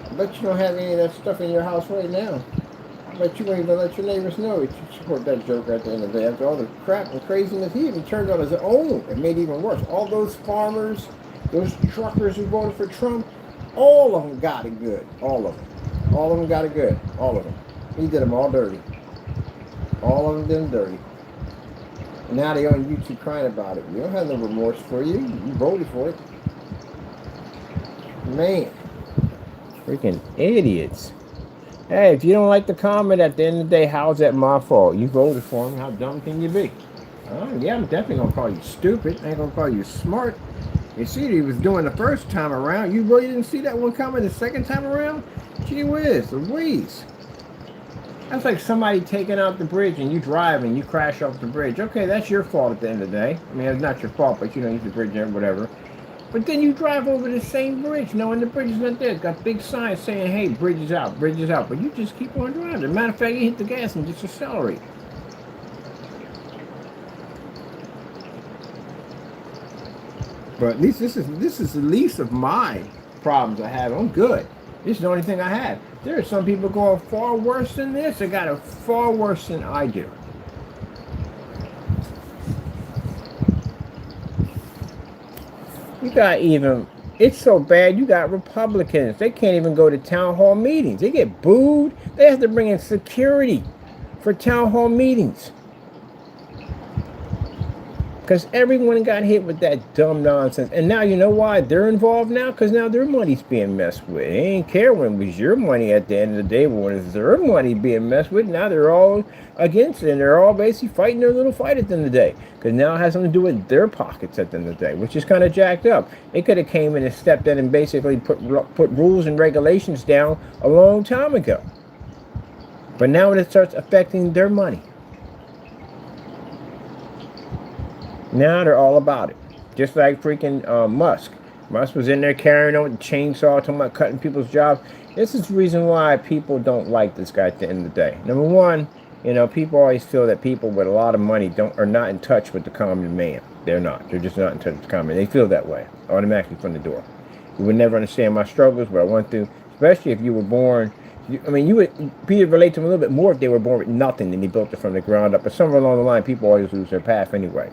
I bet you don't have any of that stuff in your house right now. I bet you won't even let your neighbors know that you support that joker at the end of the day. After all the crap and craziness he even turned on his own and made it even worse. All those farmers, those truckers who voted for Trump, all of them got it good. All of them. All of them got it good. All of them. He did them all dirty. All of them did them dirty. And now they on YouTube crying about it. We don't have no remorse for you. You voted for it. Man. Freaking idiots. Hey, if you don't like the comment at the end of the day, how's that my fault? You voted for him. How dumb can you be? Yeah, I'm definitely going to call you stupid. I ain't going to call you smart. You see what he was doing the first time around. You really didn't see that one coming the second time around? Gee whiz, Louise. That's like somebody taking out the bridge and you drive and you crash off the bridge. Okay, that's your fault at the end of the day. I mean, it's not your fault, but you don't use the bridge or whatever. But then you drive over the same bridge knowing the bridge is not there. It's got big signs saying, hey, bridge is out, bridge is out. But you just keep on driving. As a matter of fact, you hit the gas and just accelerate. But at least this is the least of my problems I have. I'm good. This is the only thing I have. There are some people going far worse than this. They got it far worse than I do. You got even, it's so bad, you got Republicans. They can't even go to town hall meetings. They get booed. They have to bring in security for town hall meetings. Because everyone got hit with that dumb nonsense. And now you know why they're involved now? Because now their money's being messed with. They ain't care when it was your money at the end of the day. But when it's their money being messed with, now they're all against it. And they're all basically fighting their little fight at the end of the day. Because now it has something to do with their pockets at the end of the day, which is kind of jacked up. They could have came in and stepped in and basically put rules and regulations down a long time ago. But now it starts affecting their money. Now they're all about it. Just like freaking Musk. Musk was in there carrying on with the chainsaw, talking about cutting people's jobs. This is the reason why people don't like this guy at the end of the day. Number one, you know, people always feel that people with a lot of money are not in touch with the common man. They're not. They're just not in touch with the common man. They feel that way automatically from the door. You would never understand my struggles, but I went through, especially if you were born. You would be relate to them a little bit more if they were born with nothing and they built it from the ground up. But somewhere along the line, people always lose their path anyway.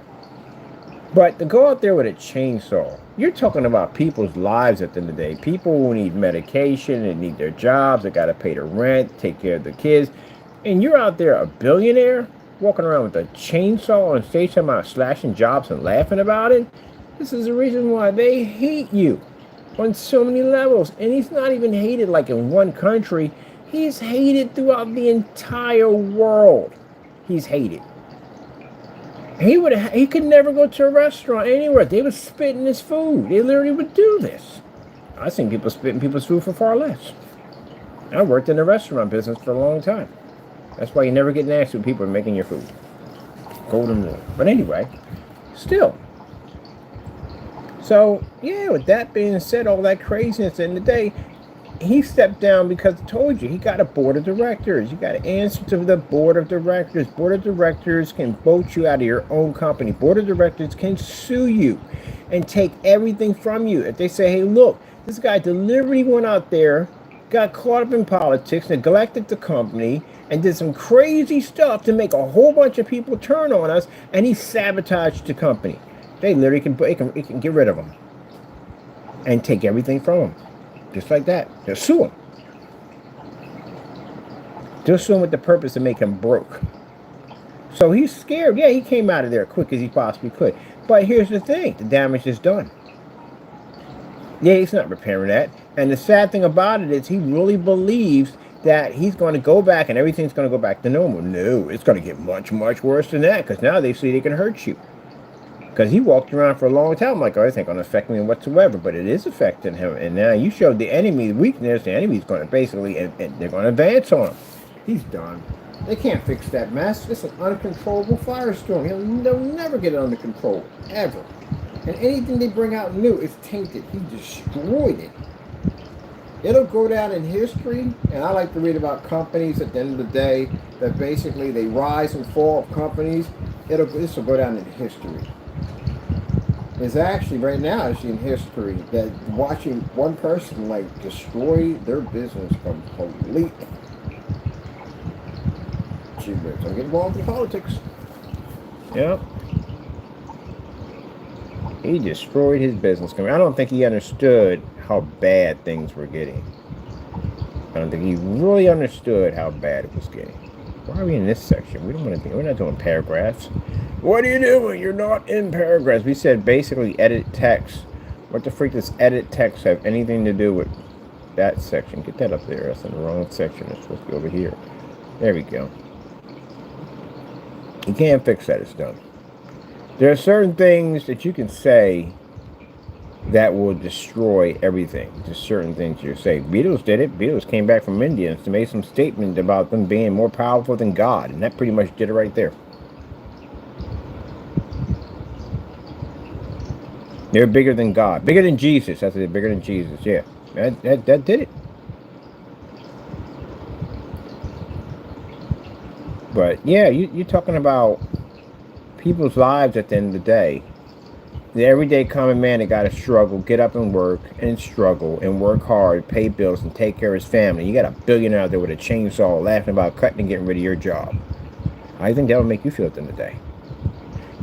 But to go out there with a chainsaw, you're talking about people's lives at the end of the day. People who need medication, they need their jobs, they got to pay the rent, take care of the kids. And you're out there a billionaire walking around with a chainsaw on stage talking about slashing jobs and laughing about it. This is the reason why they hate you on so many levels. And he's not even hated like in one country. He's hated throughout the entire world. He's hated. He could never go to a restaurant anywhere. They would spit in his food. They literally would do this. I've seen people spitting people's food for far less. I worked in the restaurant business for a long time. That's why you never get nasty when people are making your food. Golden rule. But anyway, still. So, yeah, with that being said, all that craziness in the day, he stepped down because I told you, he got a board of directors. You got to answer to the board of directors. Board of directors can vote you out of your own company. Board of directors can sue you and take everything from you. If they say, hey, look, this guy deliberately went out there, got caught up in politics, neglected the company, and did some crazy stuff to make a whole bunch of people turn on us, and he sabotaged the company. They literally can get rid of him and take everything from him. Just like that. They'll sue him. They'll sue him with the purpose to make him broke. So he's scared. Yeah, he came out of there quick as he possibly could. But here's the thing. The damage is done. Yeah, he's not repairing that. And the sad thing about it is he really believes that he's going to go back and everything's going to go back to normal. No, it's going to get much, much worse than that because now they see they can hurt you. Because he walked around for a long time like, oh, it's not going to affect me whatsoever. But it is affecting him. And now you showed the enemy weakness. The enemy's going to basically, and they're going to advance on him. He's done. They can't fix that mess. It's an uncontrollable firestorm. They'll never get it under control. Ever. And anything they bring out new is tainted. He destroyed it. It'll go down in history. And I like to read about companies at the end of the day that basically they rise and fall of companies. This will go down in history. It's actually right now in history that watching one person like destroy their business completely. Don't get involved in politics. Yep. He destroyed his business. I don't think he understood how bad things were getting. I don't think he really understood how bad it was getting. Why are we in this section? We're not doing paragraphs. What are you doing? You're not in paragraphs. We said basically edit text. What the freak does edit text have anything to do with that section? Get that up there. That's in the wrong section. It's supposed to be over here. There we go. You can't fix that. It's done. There are certain things that you can say that will destroy everything. Just certain things you say. Beatles did it. Beatles came back from India and made some statement about them being more powerful than God. And that pretty much did it right there. They're bigger than God. Bigger than Jesus. That's it. Bigger than Jesus. Yeah. That did it. But yeah, you're talking about people's lives at the end of the day. The everyday common man that got to struggle, get up and work, and struggle, and work hard, pay bills, and take care of his family. You got a billionaire out there with a chainsaw laughing about cutting and getting rid of your job. I think that would make you feel at the end of the day.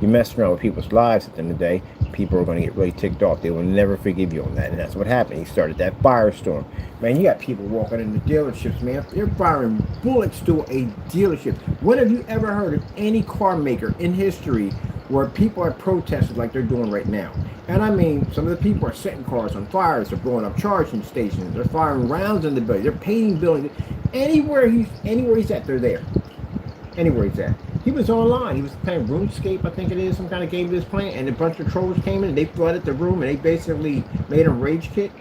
You mess around with people's lives at the end of the day, people are going to get really ticked off. They will never forgive you on that. And that's what happened. He started that firestorm. Man, you got people walking in the dealerships, man. They're firing bullets to a dealership. When have you ever heard of any car maker in history where people are protesting like they're doing right now? And I mean, some of the people are setting cars on fire. They're blowing up charging stations. They're firing rounds in the building. They're painting buildings. Anywhere he's at, they're there. Anywhere he's at. He was online. He was playing RuneScape, I think it is, some kind of game he was playing, and a bunch of trolls came in and they flooded the room and they basically made him rage quit.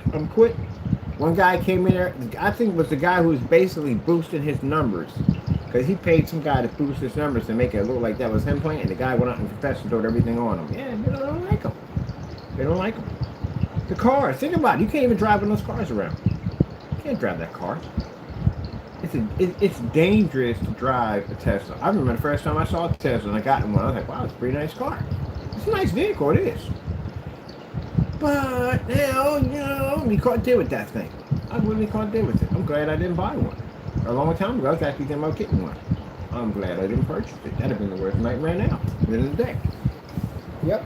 One guy came in there, I think it was the guy who was basically boosting his numbers. Because he paid some guy to boost his numbers to make it look like that was him playing, and the guy went out and confessed and throwed everything on him. Yeah, they don't like him. They don't like him. The cars, think about it. You can't even drive in those cars around. You can't drive that car. It's dangerous to drive a Tesla. I remember the first time I saw a Tesla and I got in one, I was like, wow, it's a pretty nice car. It's a nice vehicle, it is. But now, you can't deal with that thing. I really can't deal with it. I'm glad I didn't buy one. A long time ago, I was actually thinking about getting one. I'm glad I didn't purchase it. That'd have been the worst nightmare now, at the end of the day. Yep.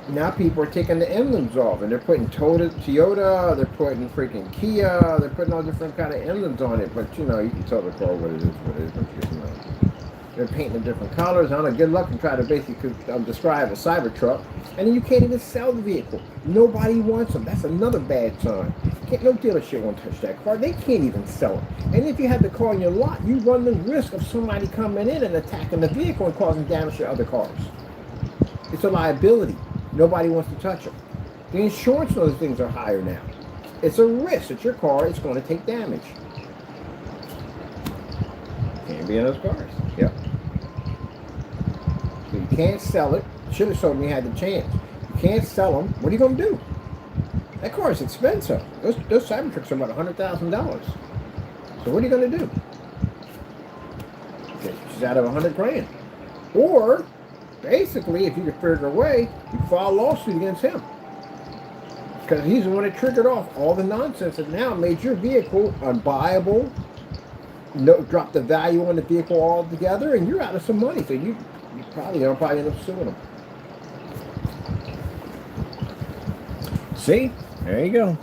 Now people are taking the emblems off and they're putting Toyota, they're putting freaking Kia, they're putting all different kind of emblems on it. But you can tell the car what it is, but they're painting them different colors. I don't know, good luck and try to basically describe a Cybertruck. And then you can't even sell the vehicle. Nobody wants them. That's another bad sign. No dealership won't touch that car. They can't even sell it. And if you have the car in your lot, you run the risk of somebody coming in and attacking the vehicle and causing damage to other cars. It's a liability. Nobody wants to touch them. The insurance on those things are higher now. It's a risk. It's your car. It's going to take damage. Can't be in those cars. Yep. So you can't sell it. Should have told me you had the chance. You can't sell them. What are you going to do? That car is expensive. Those Cybertrucks are about $100,000. So what are you going to do? She's out of $100,000. Or, basically, if you can figure a way, you file a lawsuit against him. Because he's the one that triggered off all the nonsense that now made your vehicle unbuyable, drop the value on the vehicle altogether, and you're out of some money. So you probably end up suing him. See? There you go.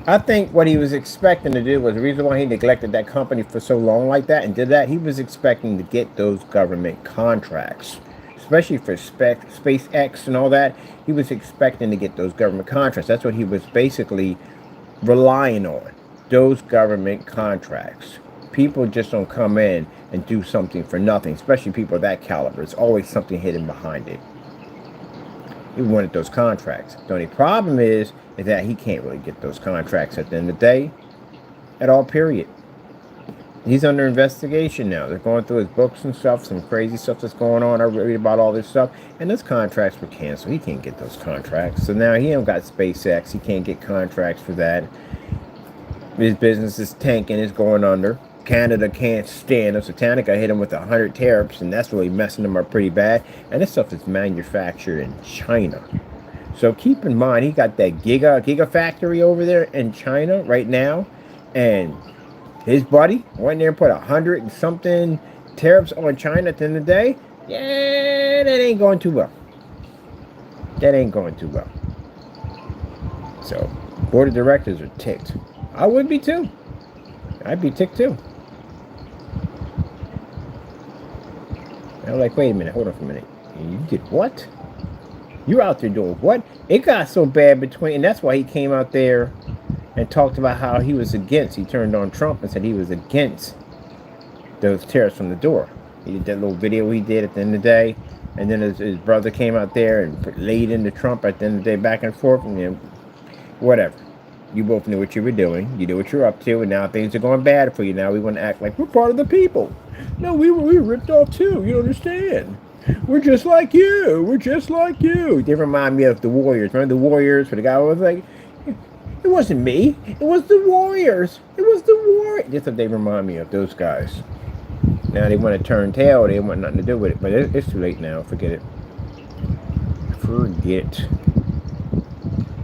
I think what he was expecting to do was the reason why he neglected that company for so long like that and did that, he was expecting to get those government contracts. Especially for SpaceX and all that, he was expecting to get those government contracts. That's what he was basically relying on, those government contracts. People just don't come in and do something for nothing, especially people of that caliber. There's always something hidden behind it. He wanted those contracts. The only problem is that he can't really get those contracts at the end of the day, at all, period. He's under investigation now. They're going through his books and stuff, some crazy stuff that's going on. I read about all this stuff, and those contracts were canceled. He can't get those contracts. So now he ain't got SpaceX. He can't get contracts for that. His business is tanking. It's going under. Canada can't stand him. So Canada hit him with 100 tariffs, and that's really messing them up pretty bad. And this stuff is manufactured in China. So keep in mind, he got that giga factory over there in China right now, and his buddy went there and put 100 and something tariffs on China at the end of the day. Yeah, that ain't going too well. That ain't going too well. So, board of directors are ticked. I would be too. I'd be ticked too. I'm like, wait a minute, hold on for a minute. You did what? You're out there doing what? It got so bad between, and that's why he came out there and talked about how he was against. He turned on Trump and said he was against those tariffs from the door. He did that little video he did at the end of the day, and then his brother came out there and laid into Trump at the end of the day, back and forth, and then whatever. You both knew what you were doing. You knew what you're up to, and now things are going bad for you. Now we want to act like we're part of the people. No, we were ripped off too. You don't understand. We're just like you. We're just like you. They remind me of the Warriors. Remember the Warriors? Where the guy was like, it wasn't me. It was the Warriors. It was the Warriors. That's what they remind me of, those guys. Now they want to turn tail. They want nothing to do with it. But it's too late now. Forget it. Forget.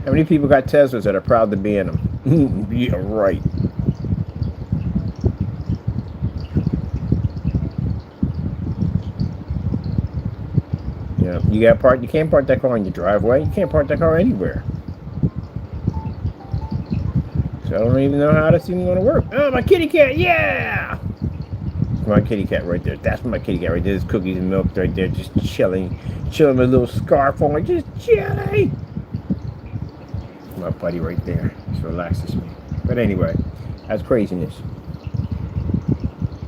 How many people got Teslas that are proud to be in them? Yeah, right. Yeah, you can't park that car in your driveway. You can't park that car anywhere. So I don't even know how this even going to work. Oh, my kitty cat, yeah! My kitty cat right there. That's my kitty cat right there. There's cookies and milk right there, just chilling with a little scarf on, just chilling. My buddy right there. Just relaxes me. But anyway, that's craziness.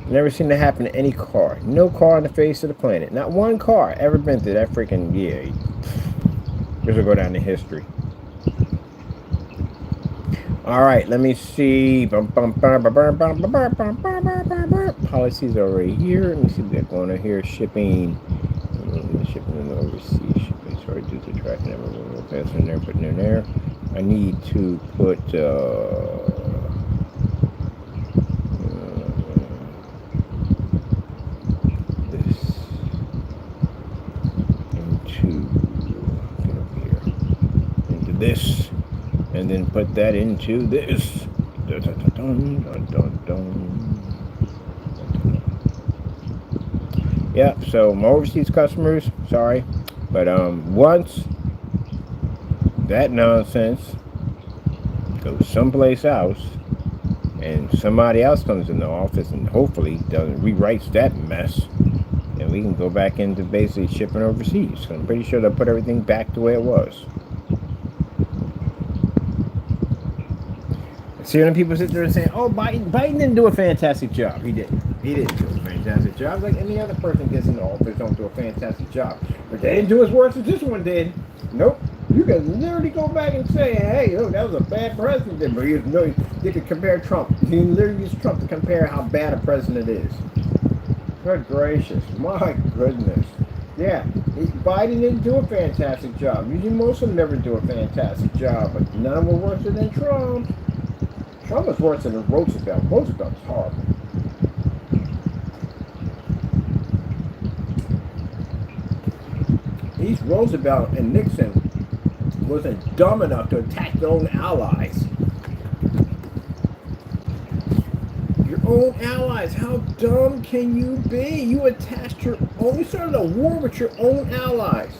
Never seen that happen to any car. No car on the face of the planet. Not one car ever been through that freaking, yeah. This will go down in history. Alright, let me see. Policies are right here. Let me see what they're going on here. Shipping and overseas shipping. Sorry, due to tracking everyone. That's in there, putting in there. I need to put this into this, and then put that into this. Dun, dun, dun, dun, dun. Yeah, so my overseas customers, sorry, but once that nonsense goes someplace else and somebody else comes in the office and hopefully rewrites that mess, then we can go back into basically shipping overseas. So I'm pretty sure they'll put everything back the way it was. See when people sit there and say, oh, Biden didn't do a fantastic job. He didn't do a fantastic job. Like any other person gets in the office, don't do a fantastic job. But they didn't do as worse as this one did. Nope. You can literally go back and say, hey, look, that was a bad president. But you could compare Trump. You can literally use Trump to compare how bad a president is. Good gracious. My goodness. Yeah, Biden didn't do a fantastic job. Usually most of them never do a fantastic job, but none of them were worse than Trump. Trump was worse than Roosevelt. Roosevelt was horrible. These Roosevelt and Nixon wasn't dumb enough to attack their own allies. Your own allies. How dumb can you be? You attacked your own. You started a war with your own allies.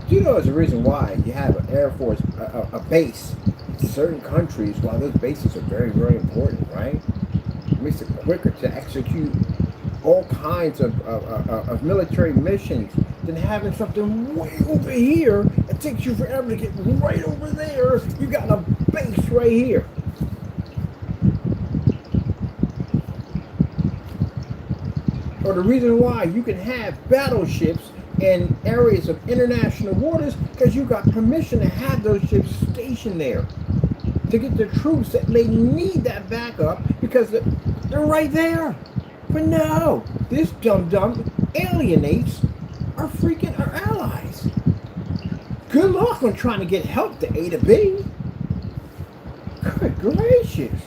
Do you know there's a reason why you have an Air Force, a base in certain countries? Why those bases are very, very important, right? It makes it quicker to execute all kinds of military missions than having something way over here. It takes you forever to get right over there. You got a base right here. Or the reason why you can have battleships in areas of international waters because you got permission to have those ships stationed there to get the troops that may need that backup because they're right there. But no, this dum-dum alienates our allies. Good luck on trying to get help to A to B. Good gracious.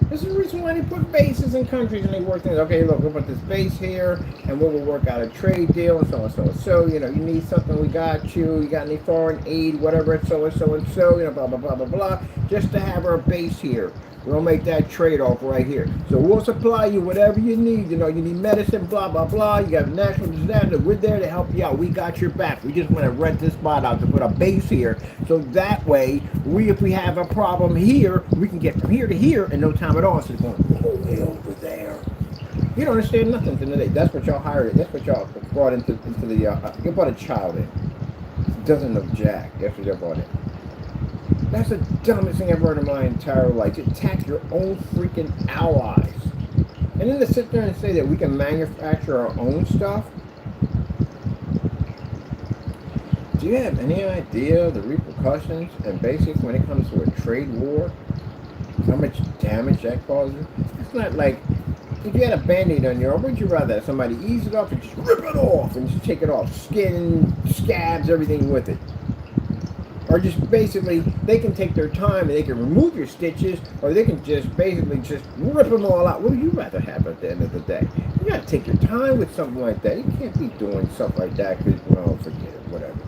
This is the reason why they put bases in countries and they work things. Okay, look, we'll put this base here and we'll work out a trade deal and so and so and so. You know, you need something, we got you. You got any foreign aid, whatever, so and so and so, you know, blah, blah, blah, blah, blah. Just to have our base here. We'll make that trade-off right here. So we'll supply you whatever you need. You know, you need medicine, blah, blah, blah. You got natural disaster. We're there to help you out. We got your back. We just want to rent this spot out to put a base here. So that way, if we have a problem here, we can get from here to here in no time at all. So it's going way over there. You don't understand nothing today. That's what y'all hired. That's what y'all brought into the, you brought a child in. Doesn't know jack. That's what y'all brought in. That's the dumbest thing I've heard in my entire life. To attack your own freaking allies. And then to sit there and say that we can manufacture our own stuff. Do you have any idea of the repercussions and basics when it comes to a trade war? How much damage that causes? It's not like if you had a band-aid on your arm, would you rather have somebody ease it off and just rip it off and just take it off? Skin, scabs, everything with it. Or just basically, they can take their time and they can remove your stitches, or they can just basically just rip them all out. What would you rather have at the end of the day? You gotta take your time with something like that. You can't be doing stuff like that because, well, forget it, whatever.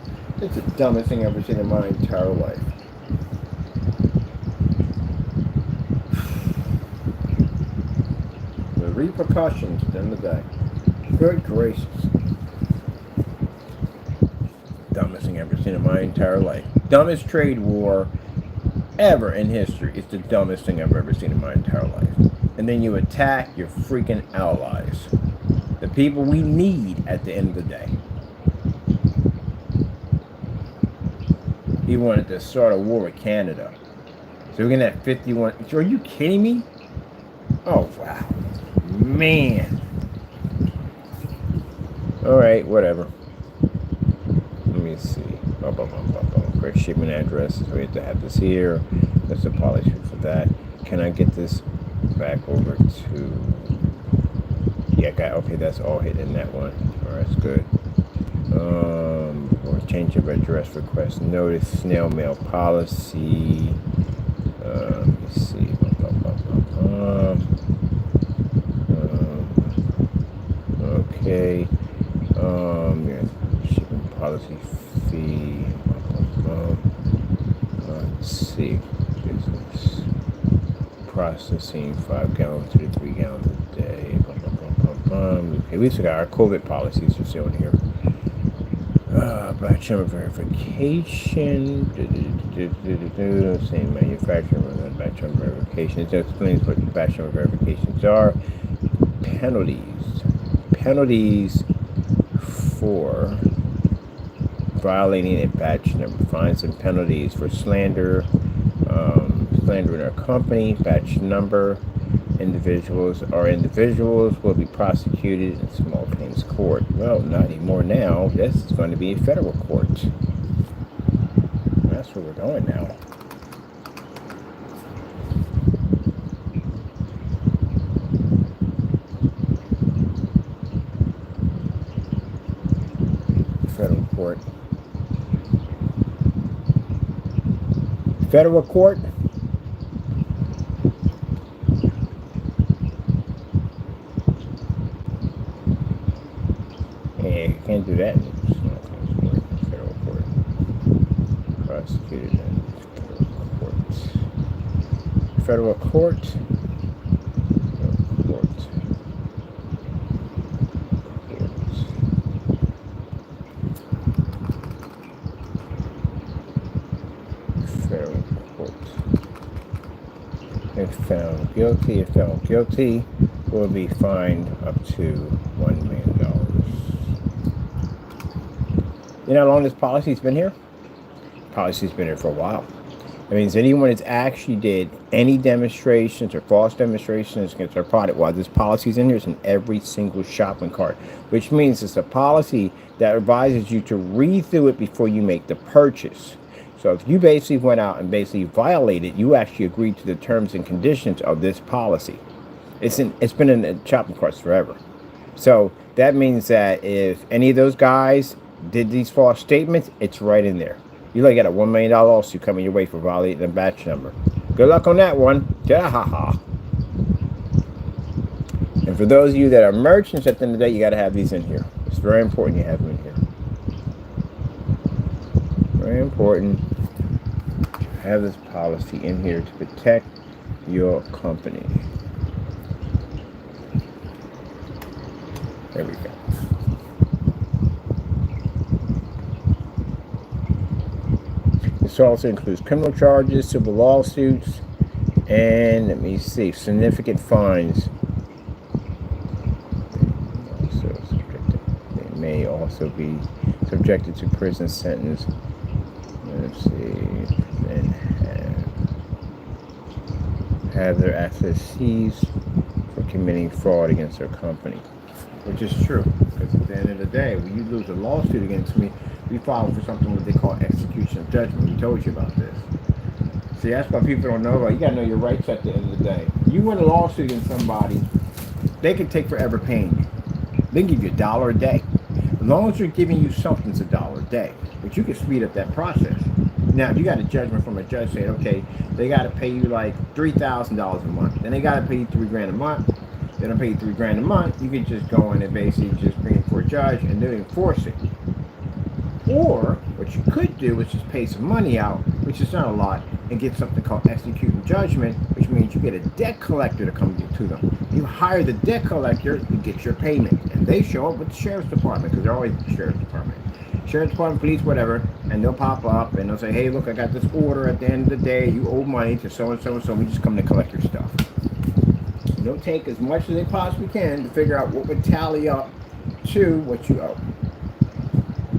It's the dumbest thing I've ever seen in my entire life. The repercussions at the end of the day. Good gracious. Dumbest thing I've ever seen in my entire life. Dumbest trade war ever in history. It's the dumbest thing I've ever seen in my entire life. And then you attack your freaking allies. The people we need at the end of the day. He wanted to start a war with Canada. So we're going to have 51. Are you kidding me? Oh, wow. Man. Alright, whatever. Let me see. Correct shipment address. So we have to have this here. That's the policy for that. Can I get this back over to? Yeah, okay, that's all hit in that one. Alright, that's good. Or change of address request notice, snail mail policy. Let me see. Okay. Yeah, shipping policy fee. Let's see. Business processing 5 gallons to 3 gallons a day. Okay, we still got our COVID policies are still in here. Batch number verification. Same manufacturer. Batch number verification. It explains what batch number verifications are. Penalties for violating a batch number. Fines and penalties for slandering our company. Batch number. Individuals will be prosecuted in small claims court. Well, not anymore now. This is going to be a federal court. That's where we're going now. Federal court. Federal court. Yeah, you can't do that. Federal court. Prosecuted in federal court. Federal court. If found guilty, will be fined up to $1 million. You know how long this policy's been here? Policy's been here for a while. That means anyone that's actually did any demonstrations or false demonstrations against our product while this policy's in here is in every single shopping cart, which means it's a policy that advises you to read through it before you make the purchase. So if you basically went out and basically violated, you actually agreed to the terms and conditions of this policy. It's been in the shopping carts forever. So that means that if any of those guys did these false statements, it's right in there. You like got a $1 million lawsuit coming your way for violating the batch number. Good luck on that one. Ha. And for those of you that are merchants, at the end of the day, you got to have these in here. It's very important you have them in here. Very important to have this policy in here to protect your company. There we go. This also includes criminal charges, civil lawsuits, and let me see, significant fines. They may also be subjected to prison sentence. Let's see, and have their assets seized for committing fraud against their company. Which is true, because at the end of the day, when you lose a lawsuit against me, we file for something what they call execution of judgment. We told you about this. See, that's why people don't know about. You gotta know your rights at the end of the day. You win a lawsuit against somebody, they can take forever paying you. They can give you $1 a day. As long as they're giving you something, it's $1 a day. But you can speed up that process. Now, if you got a judgment from a judge saying, okay, they got to pay you like $3,000 a month, then they got to pay you $3,000 a month. They don't pay you $3,000 a month. You can just go in and basically just bring it for a judge and then enforce it. Or what you could do is just pay some money out, which is not a lot, and get something called executing judgment, which means you get a debt collector to come get to them. You hire the debt collector to get your payment, and they show up with the sheriff's department, because they're always the sheriff's department. Sheriff's department, police, whatever, and they'll pop up and they'll say, hey, look, I got this order at the end of the day. You owe money to so and so and so. We just come to collect your stuff. And they'll take as much as they possibly can to figure out what would tally up to what you owe.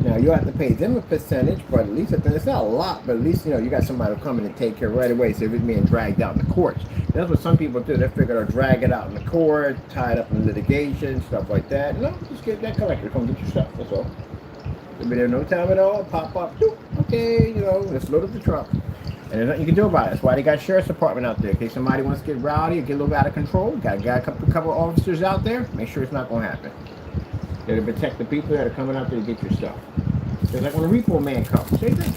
Now, you'll have to pay them a percentage, but at least it's not a lot, but at least, you got somebody to come in and take care right away, so if it's being dragged out in the courts. That's what some people do. They figure they'll drag it out in the court, tie it up in litigation, stuff like that. No, just get that collector, come get your stuff, that's all. They'll be there no time at all, pop up, okay, let's load up the truck. And there's nothing you can do about it. That's why they got sheriff's department out there. In case somebody wants to get rowdy or get a little out of control, got a couple of officers out there, make sure it's not going to happen. They're to protect the people that are coming out there to get your stuff. Just like when a repo man comes, same thing.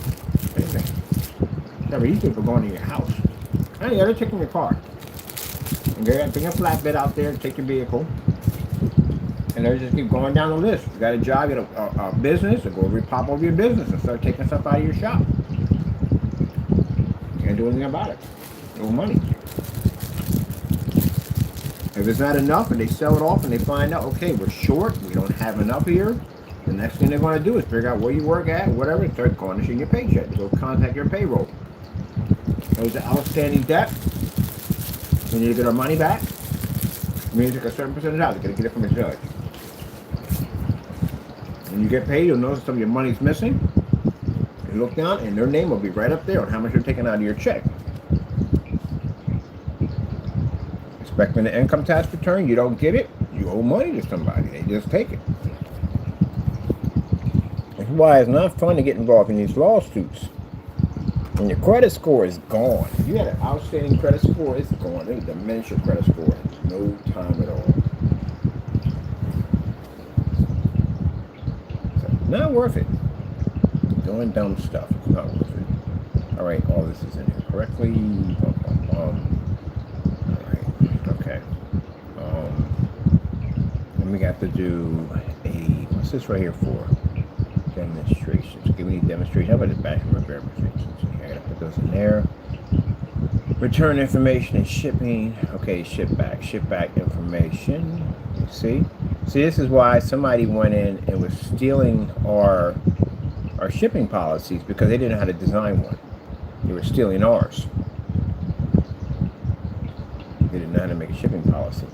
These people going to your house. And they're taking your car. And they're going to bring a flatbed out there and take your vehicle. And they just keep going down the list. You got a job, you got a business, or go pop over your business and start taking stuff out of your shop. You can't do anything about it. No money. If it's not enough and they sell it off and they find out, okay, we're short, we don't have enough here, the next thing they're going to do is figure out where you work at, whatever, and start garnishing your paycheck. They'll contact your payroll. There's an outstanding debt. We need to get our money back. We need to take a certain percentage out. They're going to get it from a judge. When you get paid, you'll notice some of your money's missing. You look down, and their name will be right up there on how much you're taking out of your check. expecting an income tax return, you don't get it, you owe money to somebody. They just take it. That's why it's not fun to get involved in these lawsuits. When your credit score is gone, if you had an outstanding credit score, it's gone. They diminish your credit score in no time at all. So, not worth it. Doing dumb stuff, it's not worth it. All right, all this is in here correctly. All right, okay. And we got to do a, what's this right here for? Demonstrations. Give me a demonstration. How about the back of my verifications? I gotta put those in there. Return information and shipping. Okay, ship back information. See, this is why somebody went in and was stealing our shipping policies because they didn't know how to design one. They were stealing ours. They didn't know how to make a shipping policy.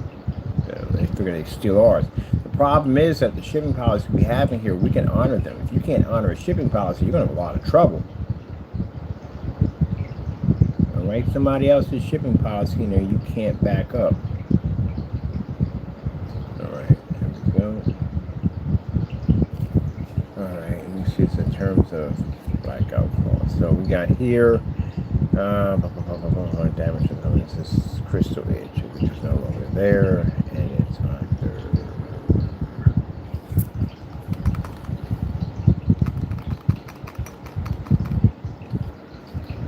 They figured they'd steal ours. The problem is that the shipping policy we have in here, we can honor them. If you can't honor a shipping policy, you're going to have a lot of trouble. All right, somebody else's shipping policy in there, you can't back up. All right, there we go. All right, let me see this in terms of blackout cost. So we got here, damage to this crystal edge, which is no longer there, and it's under.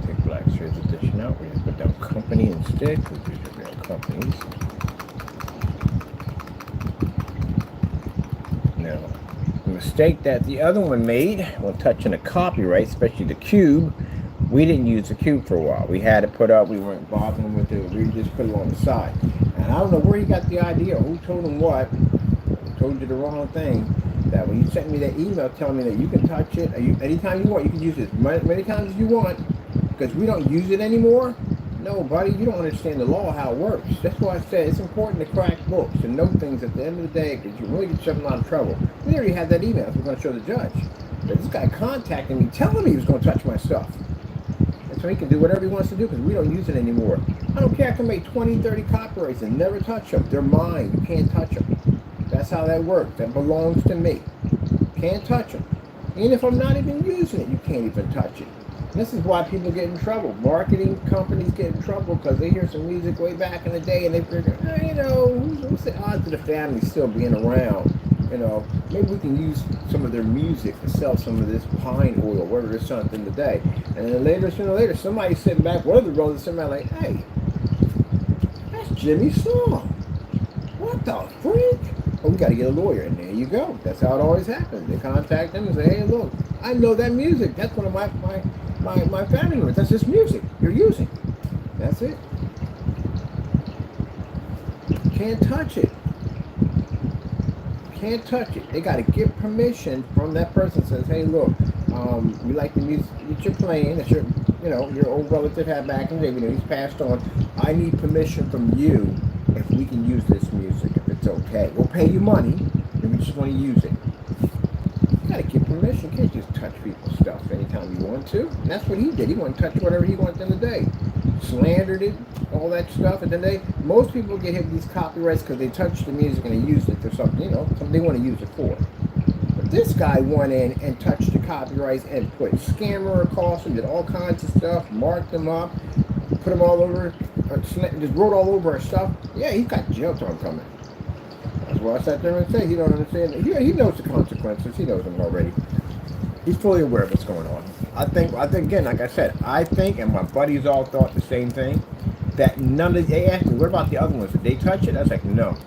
Take Black Series Edition out. We're going to put down company instead, because these are real companies. Now, the mistake that the other one made when touching a copyright, especially the cube, we didn't use the cube for a while. We had it put up. We weren't bothering with it. We just put it on the side. And I don't know where he got the idea. Who told him what? Who told you the wrong thing? That when you sent me that email telling me that you can touch it anytime you want, you can use it as many times as you want, because we don't use it anymore. No, buddy, you don't understand the law, how it works. That's why I said it's important to crack books and know things at the end of the day, because you really get yourself in a lot of trouble. We already had that email. So we're going to show the judge. But this guy contacted me, telling me he was going to touch my stuff. So he can do whatever he wants to do because we don't use it anymore. I don't care. I can make 20, 30 copyrights and never touch them. They're mine. You can't touch them. That's how that works. That belongs to me. Can't touch them. And if I'm not even using it, you can't even touch it. This is why people get in trouble. Marketing companies get in trouble because they hear some music way back in the day and they figure, what's the odds of the family still being around? Maybe we can use some of their music to sell some of this pine oil, whatever or something today. And then sooner or later, somebody's sitting back, one of the brothers sitting back like, hey, that's Jimmy's song. What the freak? Oh, we got to get a lawyer. And there you go. That's how it always happens. They contact them and say, hey, look, I know that music. That's one of my family members. That's just music you're using. That's it. Can't touch it. Can't touch it. They got to get permission from that person. Says, hey, look, we like the music that you're playing. That your old relative had back in the day. He's passed on. I need permission from you if we can use this music. If it's okay, we'll pay you money, and we just want to use it. You got to get permission. You can't just touch people's stuff anytime you want to. And that's what he did. He wanted to touch whatever he wanted in the day. Slandered it, all that stuff, and then most people get hit with these copyrights because they touched the music and they used it for something, something they want to use it for. But this guy went in and touched the copyrights and put scammer across them, did all kinds of stuff, marked them up, put them all over, just wrote all over our stuff. Yeah, he's got jail time coming. That's why I sat there and said he don't understand. He knows the consequences. He knows them already. He's fully aware of what's going on. I think again, like I said, and my buddies all thought the same thing, that they asked me, what about the other ones? Did they touch it? I was like, no.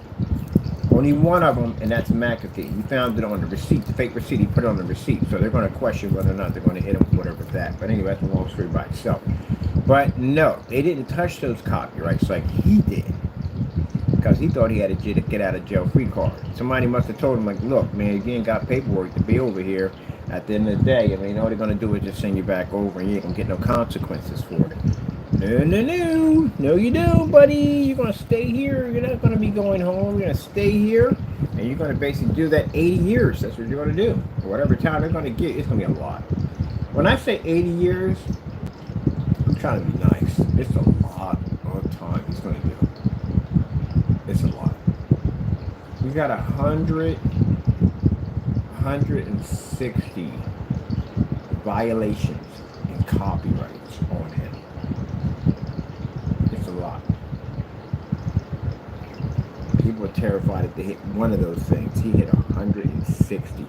Only one of them, and that's McAfee. He found it on the receipt, the fake receipt. He put it on the receipt. So they're going to question whether or not they're going to hit him with whatever that. But anyway, that's a long story by itself. But no, they didn't touch those copyrights like he did. Because he thought he had a get out of jail free card. Somebody must have told him, like, look, man, you ain't got paperwork to be over here. At the end of the day, all they're going to do is just send you back over and you ain't going to get no consequences for it. No. No, you don't, buddy. You're going to stay here. You're not going to be going home. You're going to stay here. And you're going to basically do that 80 years. That's what you're going to do. For whatever time they're going to get, it's going to be a lot. When I say 80 years, I'm trying to be nice. It's a lot of time he's going to do. It's a lot. We got 160 violations and copyrights on him. It's a lot. People are terrified if they hit one of those things. He hit 160,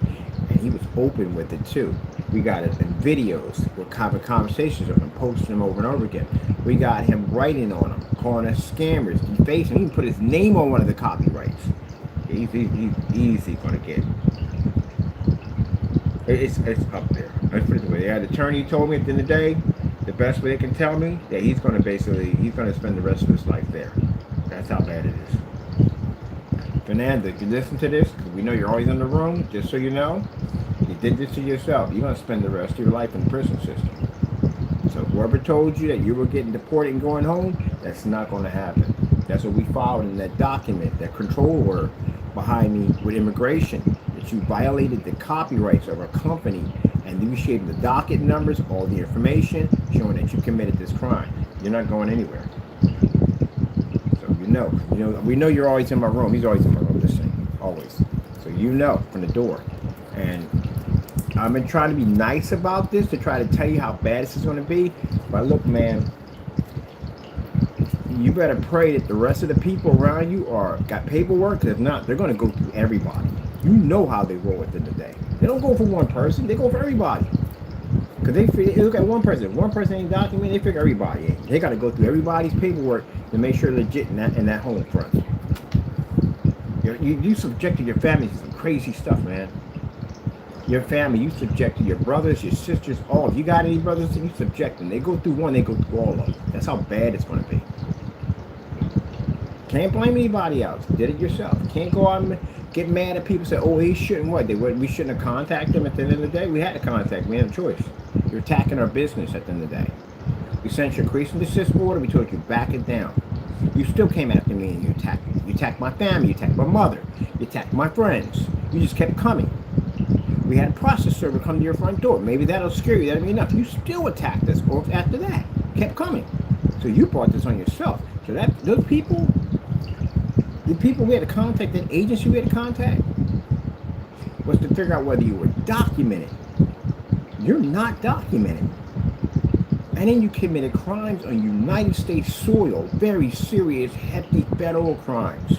and he was open with it too. We got it in videos. We're having conversations with him, posting them over and over again. We got him writing on them, calling us scammers, defacing. He even put his name on one of the copyrights. He's easy gonna get. It's up there. Let's put it this way. The attorney told me at the end of the day, the best way they can tell me that he's gonna spend the rest of his life there. That's how bad it is. Fernando, if you listen to this, because we know you're always in the room, just so you know, you did this to yourself. You're going to spend the rest of your life in the prison system. So whoever told you that you were getting deported and going home, that's not going to happen. That's what we followed in that document, that control order behind me with immigration, that you violated the copyrights of a company, and you shared the docket numbers, all the information, showing that you committed this crime. You're not going anywhere. We know you're always in my room. He's always in my room, this thing, always. So you know from the door. And I've been trying to be nice about this to try to tell you how bad this is going to be. But look, man, you better pray that the rest of the people around you got paperwork. Because if not, they're going to go through everybody. You know how they roll at the end of the day. They don't go for one person. They go for everybody. Because they look at one person. If one person ain't documented, they figure everybody ain't. They got to go through everybody's paperwork to make sure they're legit in that home front. You subjected your family to some crazy stuff, man. Your family, you subjected your brothers, your sisters, all. If you got any brothers, you subject them. They go through one, they go through all of them. That's how bad it's going to be. Can't blame anybody else. You did it yourself. Can't go out and get mad at people. Say, "Oh, he shouldn't." We shouldn't have contacted them at the end of the day. We had to contact. We had a choice. You're attacking our business at the end of the day. We sent you a cease and desist order. We told you back it down. You still came after me and you attacked me. You attacked my family. You attacked my mother. You attacked my friends. You just kept coming. We had a process server come to your front door. Maybe that'll scare you. That'll be enough. You still attacked us. Or after that, kept coming. So you brought this on yourself. So those people, the people we had to contact, that agency we had to contact, was to figure out whether you were documented. You're not documented. And then you committed crimes on United States soil, very serious, hefty federal crimes.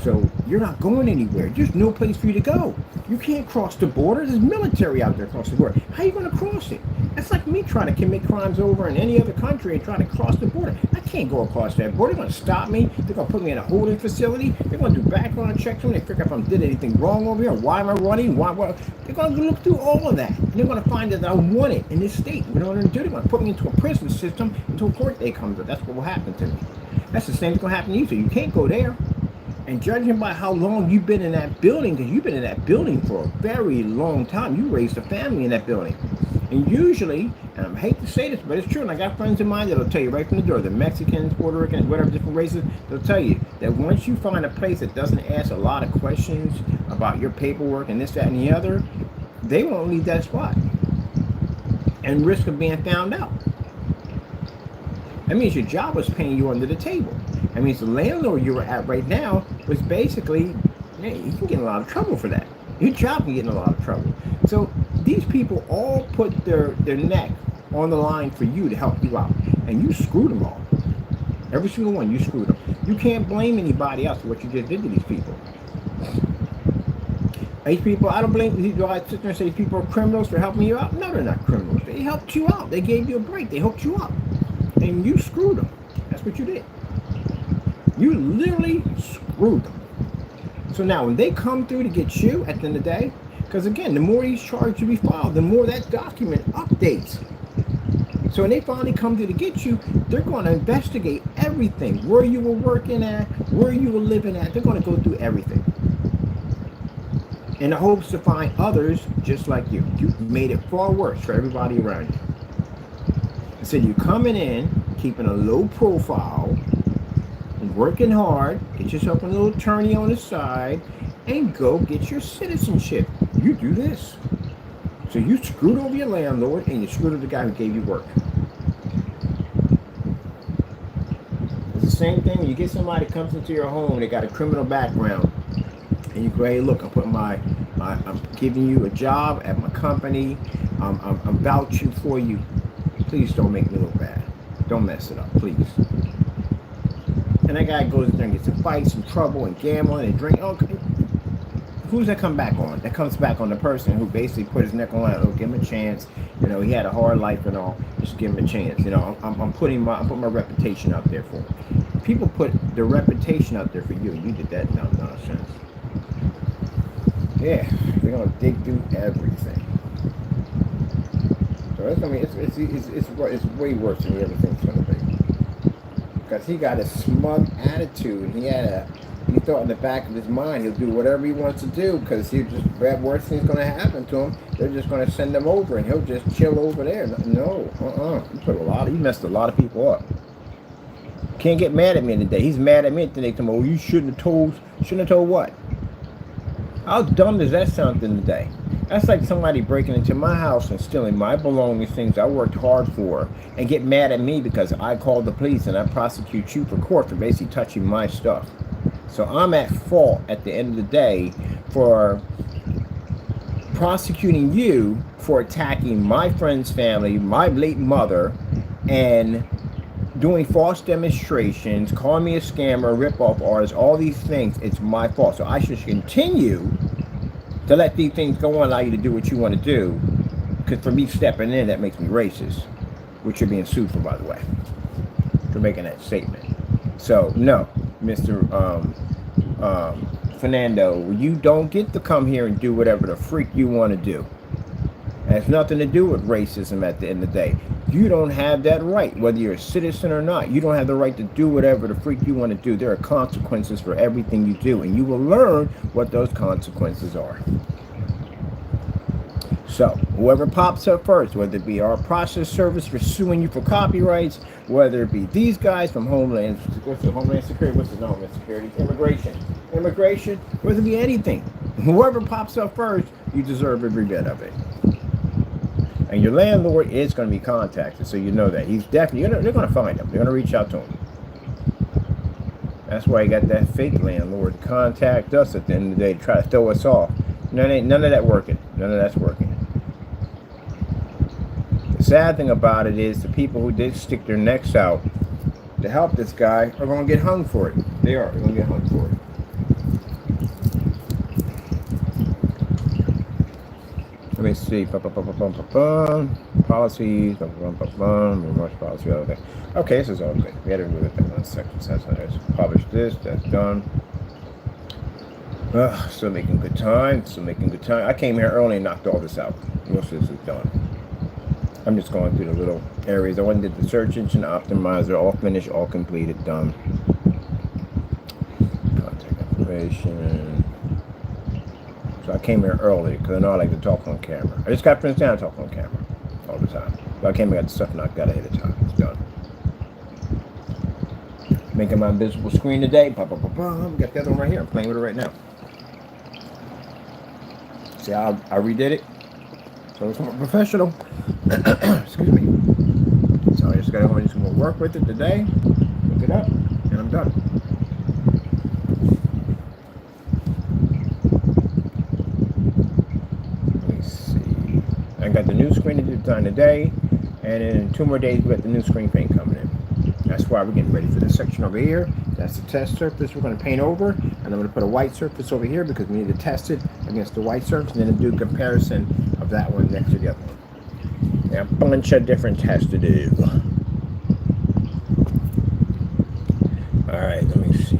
So you're not going anywhere. There's no place for you to go. You can't cross the border. There's military out there across the border. How are you going to cross it? That's like me trying to commit crimes over in any other country and trying to cross the border. I can't go across that border. They're going to stop me. They're going to put me in a holding facility. They're going to do background checks on me. They figure out if I did anything wrong over here. Why am I running? Why? They're going to look through all of that. And they're going to find that I want it in this state. You know what they're going to do? They're going to put me into a prison system until court day comes up. That's what will happen to me. That's the same thing going to happen to you. So you can't go there. And judging by how long you've been in that building, because you've been in that building for a very long time, you raised a family in that building. And usually, and I hate to say this, but it's true, and I got friends of mine that'll tell you right from the door, the Mexicans, Puerto Ricans, whatever different races, they'll tell you that once you find a place that doesn't ask a lot of questions about your paperwork and this, that, and the other, they won't leave that spot and risk of being found out. That means your job was paying you under the table. That means the landlord you were at right now was basically, man, you can get in a lot of trouble for that. Your job can get in a lot of trouble. So these people all put their neck on the line for you to help you out. And you screwed them all. Every single one, you screwed them. You can't blame anybody else for what you just did to these people. These people, I don't blame you. I sit there and say these people are criminals for helping you out. No, they're not criminals. They helped you out. They gave you a break. They hooked you up. And you screwed them. That's what you did. You literally screwed them. So now when they come through to get you at the end of the day, because again, the more these charges be filed, the more that document updates. So when they finally come through to get you, they're going to investigate everything. Where you were working at, where you were living at. They're going to go through everything. In the hopes to find others just like you. You made it far worse for everybody around you. So you're coming in, keeping a low profile, working hard, get yourself a little attorney on the side, and go get your citizenship. You do this. So you screwed over your landlord, and you screwed over the guy who gave you work. It's as same thing when you get somebody that comes into your home, they got a criminal background, and you go, hey, look, I'm giving you a job at my company. I'm vouching for you. Please don't make me look bad. Don't mess it up, please. And that guy goes in there and gets in fights and trouble and gambling and drink. Oh, who's that come back on? That comes back on the person who basically put his neck on the line. Oh, give him a chance. You know, he had a hard life and all. Just give him a chance. You know, I'm putting my reputation out there for him. People put their reputation out there for you. You did that dumb nonsense. Yeah, they're gonna dig through everything. So it's, I mean, it's way worse than you ever think it's gonna be. Because he got a smug attitude. He thought in the back of his mind he'll do whatever he wants to do because he just worst thing's going to happen to him. They're just going to send him over and he'll just chill over there. No, He messed a lot of people up. Can't get mad at me today. He's mad at me today. Oh, you shouldn't have told what? How dumb does that sound today? That's like somebody breaking into my house and stealing my belongings, things I worked hard for, and get mad at me because I called the police and I prosecute you for court for basically touching my stuff. So I'm at fault at the end of the day for prosecuting you for attacking my friend's family, my late mother, and doing false demonstrations, calling me a scammer, rip-off artist, all these things. It's my fault. So I should continue to let these things go on, allow you to do what you want to do. Because for me stepping in, that makes me racist. Which you're being sued for, by the way. For making that statement. So, no, Mr. Fernando, you don't get to come here and do whatever the freak you want to do. It has nothing to do with racism at the end of the day. You don't have that right, whether you're a citizen or not. You don't have the right to do whatever the freak you want to do. There are consequences for everything you do, and you will learn what those consequences are. So, whoever pops up first, whether it be our process service for suing you for copyrights, whether it be these guys from Homeland Security, Immigration, whether it be anything. Whoever pops up first, you deserve every bit of it. And your landlord is going to be contacted, so you know that. He's definitely, they're going to find him. They're going to reach out to him. That's why you got that fake landlord to contact us at the end of the day to try to throw us off. None of that working. None of that's working. The sad thing about it is the people who did stick their necks out to help this guy are going to get hung for it. They are. They're going to get hung for it. Let me see. Policies. Remote policy. Okay, this is all good. We had to remove it. 1 second. Let's publish this. That's done. Still making good time. I came here early and knocked all this out. Most of this is done. I'm just going through the little areas. I went and did the search engine optimizer. All finished, all completed, done. Contact information. So I came here early because I know I like to talk on camera. I just got friends down talking on camera all the time. So I came and got the stuff knocked out ahead of time. It's done. Making my invisible screen today. We got the other one right here. I'm playing with it right now. See how I redid it? So it's more professional. Excuse me. So I just got to just work with it today. Look it up. And I'm done. Let me see. I got the new screen design today. And in 2 more days, we got the new screen paint coming in. That's why we're getting ready for this section over here. That's the test surface we're going to paint over. And I'm going to put a white surface over here because we need to test it against the white surface and then do a comparison of that one next to the other one. Yeah, a bunch of different tests to do. All right, let me see.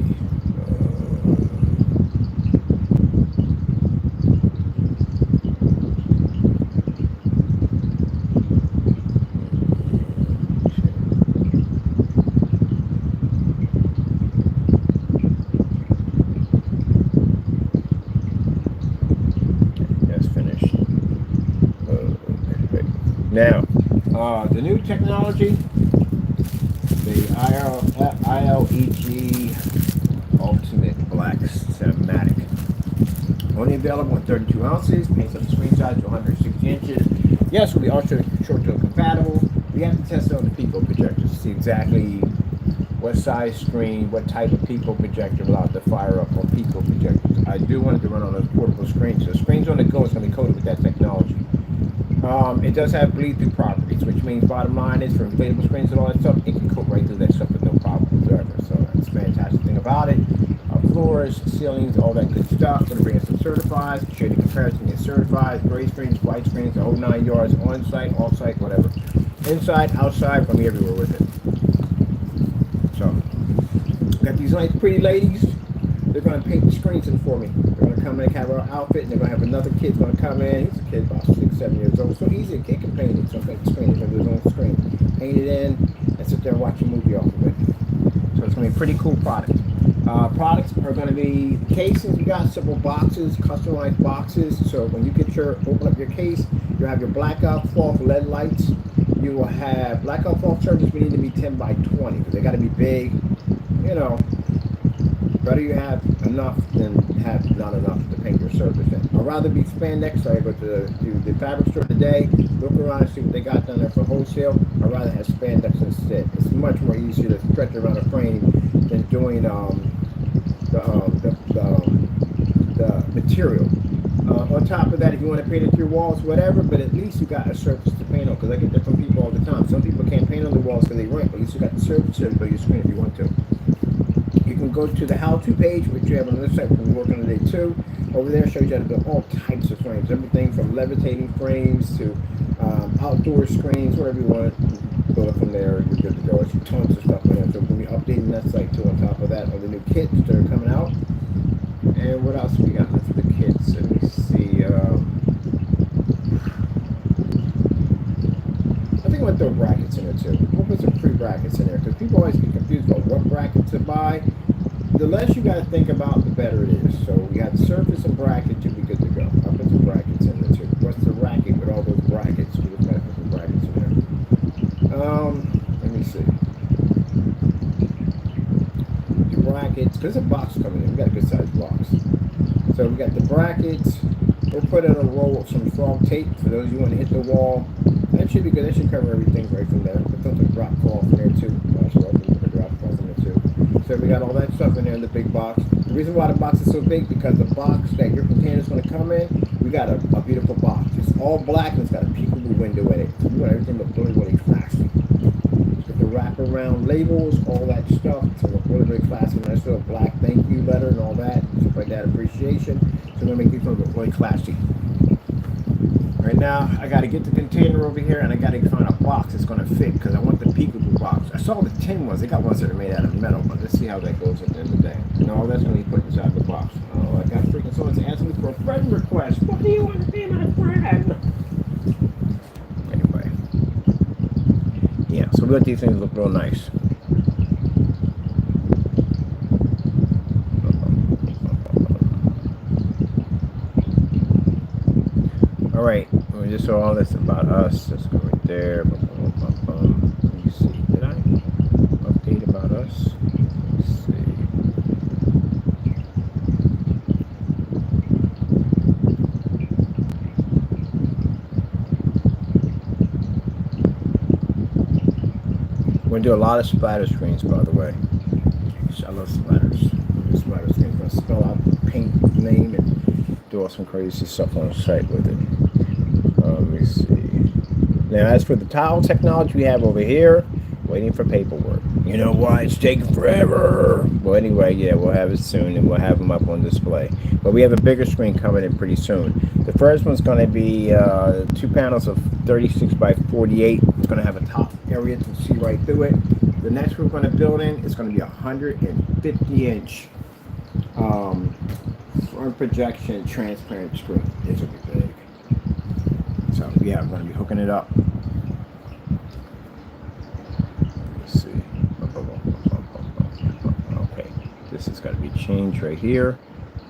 Now, the new technology, the ILEG Ultimate Black Cinematic. Only available in 32 ounces, paints up the screen size to 160 inches. Yes, will be ultra short-term compatible. We have to test it on the Pico projectors to see exactly what size screen, what type of Pico projector allowed to fire up on Pico projectors. I do want it to run on those portable screens. So screens on the go is going to be coated with that technology. It does have bleed-through properties, which means bottom line is for inflatable screens and all that stuff, it can coat right through that stuff with no problem whatsoever. So that's the fantastic thing about it. Floors, ceilings, all that good stuff. Going to bring us some certifies, show you the comparison against certifies, gray screens, white screens, the whole 9 yards, on-site, off-site, whatever. Inside, outside, going to be everywhere with it. So, got these nice pretty ladies. They're going to paint the screens in for me. They're going to come in and have our outfit, and they're going to have another kid going to come in. He's a kid about 6, 7 years old. So easy, a kid can paint it. So I'm going to screen. He's going to do his own screen. Paint it in, and sit there and watch a movie off of it. So it's going to be a pretty cool product. Products are going to be casings. We got several boxes, customized boxes. So when you open up your case, you'll have your blackout cloth LED lights. You will have blackout cloth surfaces. We need to be 10 by 20 because they got to be big. You know, better you have enough than have not enough to paint your surface in. I'd rather be spandex. So I go to the fabric store today, look around and see what they got down there for wholesale. I'd rather have spandex instead. It's much more easier to stretch around a frame than doing the material. On top of that, if you want to paint it to your walls, whatever, but at least you got a surface to paint on, because I get that from people all the time. Some people can't paint on the walls because they rent, but at least you got the surface to build your screen if you want to. You can go to the how-to page, which you have on this site. We're working on today too. Over there shows you how to build all types of frames, everything from levitating frames to outdoor screens, whatever you want. Build it from there, you're good to go. There's tons of stuff in there. So we're going to be updating that site too on top of that, of the new kits that are coming out. And what else we got for the kits? Let me see. I think I want to throw brackets in there too. We'll put some free brackets in there because people always get confused about what bracket to buy. The less you got to think about, the better it is. So we got surface and bracket, you'll be good to go. I'll put some brackets in there too. What's the racket with all those brackets? We just got to put some brackets in there. Let me see. The brackets, because a box coming in, we got a good sized box. So we got the brackets. We'll put in a roll of some frog tape for those of you want to hit the wall. That should be good. That should cover everything right from there. Put some drop cloth in there too. Put a drop cloth in there too. So we got all that stuff in there in the big box. The reason why the box is so big, because the box that your container is going to come in, we got a beautiful box. It's all black and it's got a peekaboo window in it. So we want everything to look really, really classy. With the wraparound labels, all that stuff, to look really, really classy. Nice little black thank you letter and all that. Stuff like that, appreciation. So we're going to make these ones look really classy. Right now, I got to get the container over here and I got to find a box that's going to fit because I want the peekaboo box. I saw the tin ones. They got ones that are made out of metal, but let's see how that goes at the end of the day. And all that's going to be put inside the box. Oh, I got freaking someone's asking me for a friend request. What do you want to be my friend? Anyway. Yeah, so we let these things look real nice. All right, we just saw all this about us. Let's go right there. Let me see. Did I update about us? Let's see. We're going to do a lot of splatter screens, by the way. I love splatters. Splatter screens. We're going to spell out the paint name and do all some crazy stuff on the site with it. Let me see. Now, as for the tile technology we have over here, waiting for paperwork. You know why? It's taking forever. Well, anyway, yeah, we'll have it soon, and we'll have them up on display. But we have a bigger screen coming in pretty soon. The first one's going to be 2 panels of 36 by 48. It's going to have a top area to see right through it. The next one we're going to build in is going to be a 150-inch front projection transparent screen. This will be big. So yeah, I'm going to be hooking it up. Let's see. Okay, this has got to be changed right here.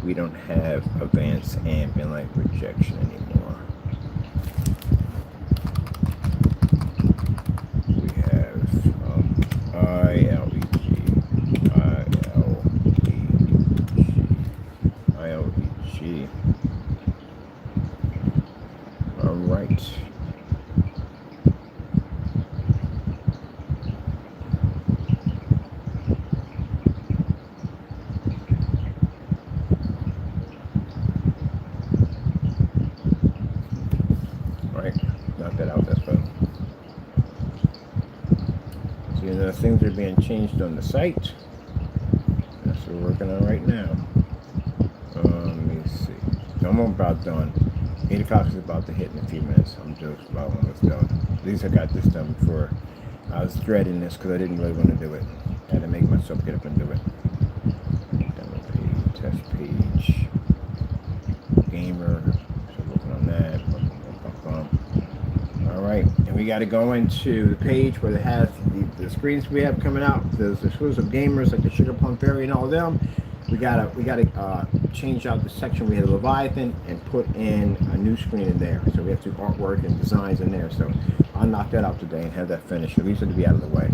We don't have advanced ambient light projection anymore. We have ILEG. All right. right? Knock that out, that's fine. See, the things are being changed on the site. That's what we're working on right now. Let me see. I'm about done. 8 o'clock is about to hit in a few minutes. I'm just about almost done. At least I got this done before. I was dreading this because I didn't really want to do it. I had to make myself get up and do it. Demo page, test page, gamer. So working on that. All right, and we got to go into the page where it has the screens we have coming out. There's exclusive gamers like the Sugar Plum Fairy and all of them. We gotta change out the section. We had Leviathan and put in a new screen in there. So we have to do artwork and designs in there. So I'll knock that out today and have that finished. At least it'll be out of the way.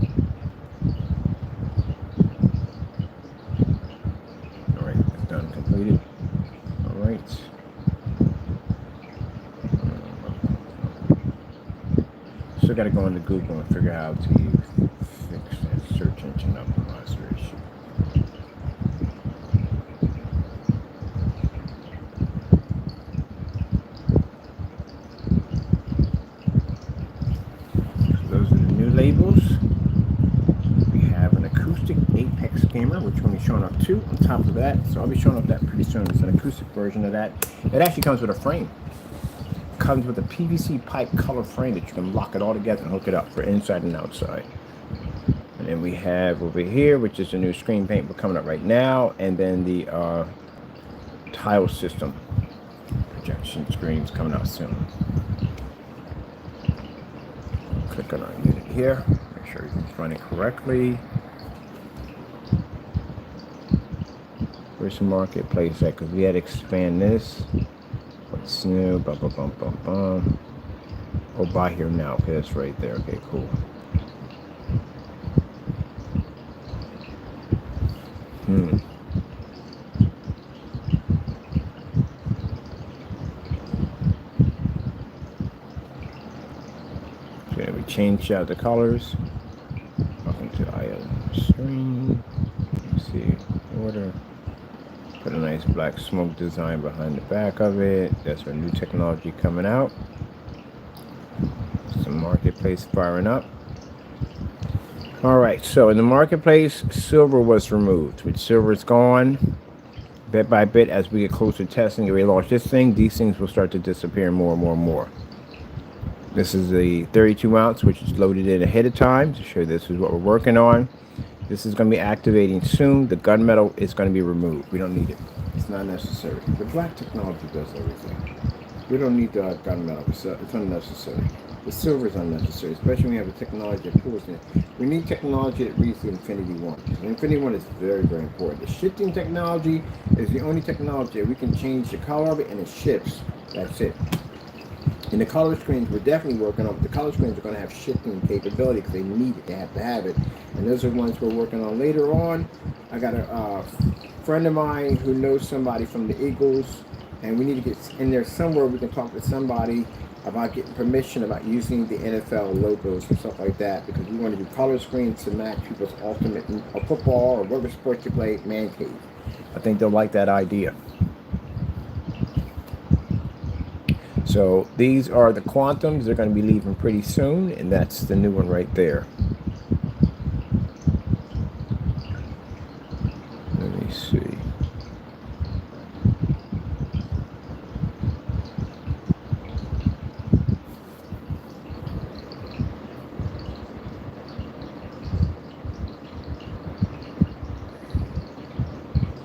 All right, that's done, completed. All right. Still got to go into Google and figure out how to fix that search engine optimizer issue. Labels. We have an acoustic Apex camera, which we'll be showing up to on top of that. So I'll be showing up that pretty soon. It's an acoustic version of that. It actually comes with a frame. It comes with a PVC pipe color frame that you can lock it all together and hook it up for inside and outside. And then we have over here, which is a new screen paint we're coming up right now, and then the tile system projection screens coming out soon. Click on our unit here, make sure everything's running correctly. Where's the marketplace at? Because we had to expand this. What's new? Bum, bum, bum, bum, bum. Oh, buy here now. Okay, that's right there. Okay, cool. Okay, we changed out the colors. Welcome to ILEG screen. Let's see, order. Put a nice black smoke design behind the back of it. That's our new technology coming out. Some marketplace firing up. All right, so in the marketplace, silver was removed. With silver is gone, bit by bit, as we get closer to testing and relaunch this thing, these things will start to disappear more and more and more. This is the 32 ounce, which is loaded in ahead of time to show this is what we're working on. This is going to be activating soon. The gunmetal is going to be removed. We don't need it. It's not necessary. The black technology does everything. We don't need the gunmetal. It's unnecessary. The silver is unnecessary, especially when we have a technology that pulls in. We need technology that reads the Infinity One. The Infinity One is very, very important. The shifting technology is the only technology that we can change the color of it and it shifts. That's it. And the color screens we're definitely working on. The color screens are going to have shifting capability because they need it. They have to have it. And those are the ones we're working on later on. I got a friend of mine who knows somebody from the Eagles, and we need to get in there somewhere. We can talk to somebody about getting permission about using the NFL logos and stuff like that, because we want to do color screens to match people's ultimate football or whatever sport you play man cave. I think they'll like that idea. So these are the Quantums. They're going to be leaving pretty soon, and that's the new one right there. Let me see.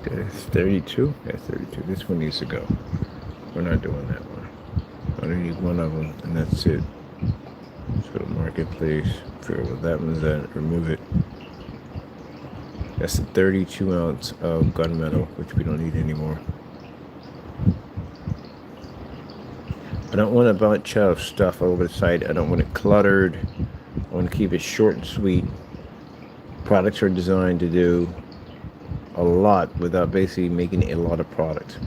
That's 32. That's 32. This one needs to go. We're not doing that one. I only need one of them, and that's it. Let's go to marketplace. Figure what that one's at. Remove it. That's a 32 ounce of gunmetal, which we don't need anymore. I don't want a bunch of stuff over the site. I don't want it cluttered. I want to keep it short and sweet. Products are designed to do a lot without basically making a lot of product.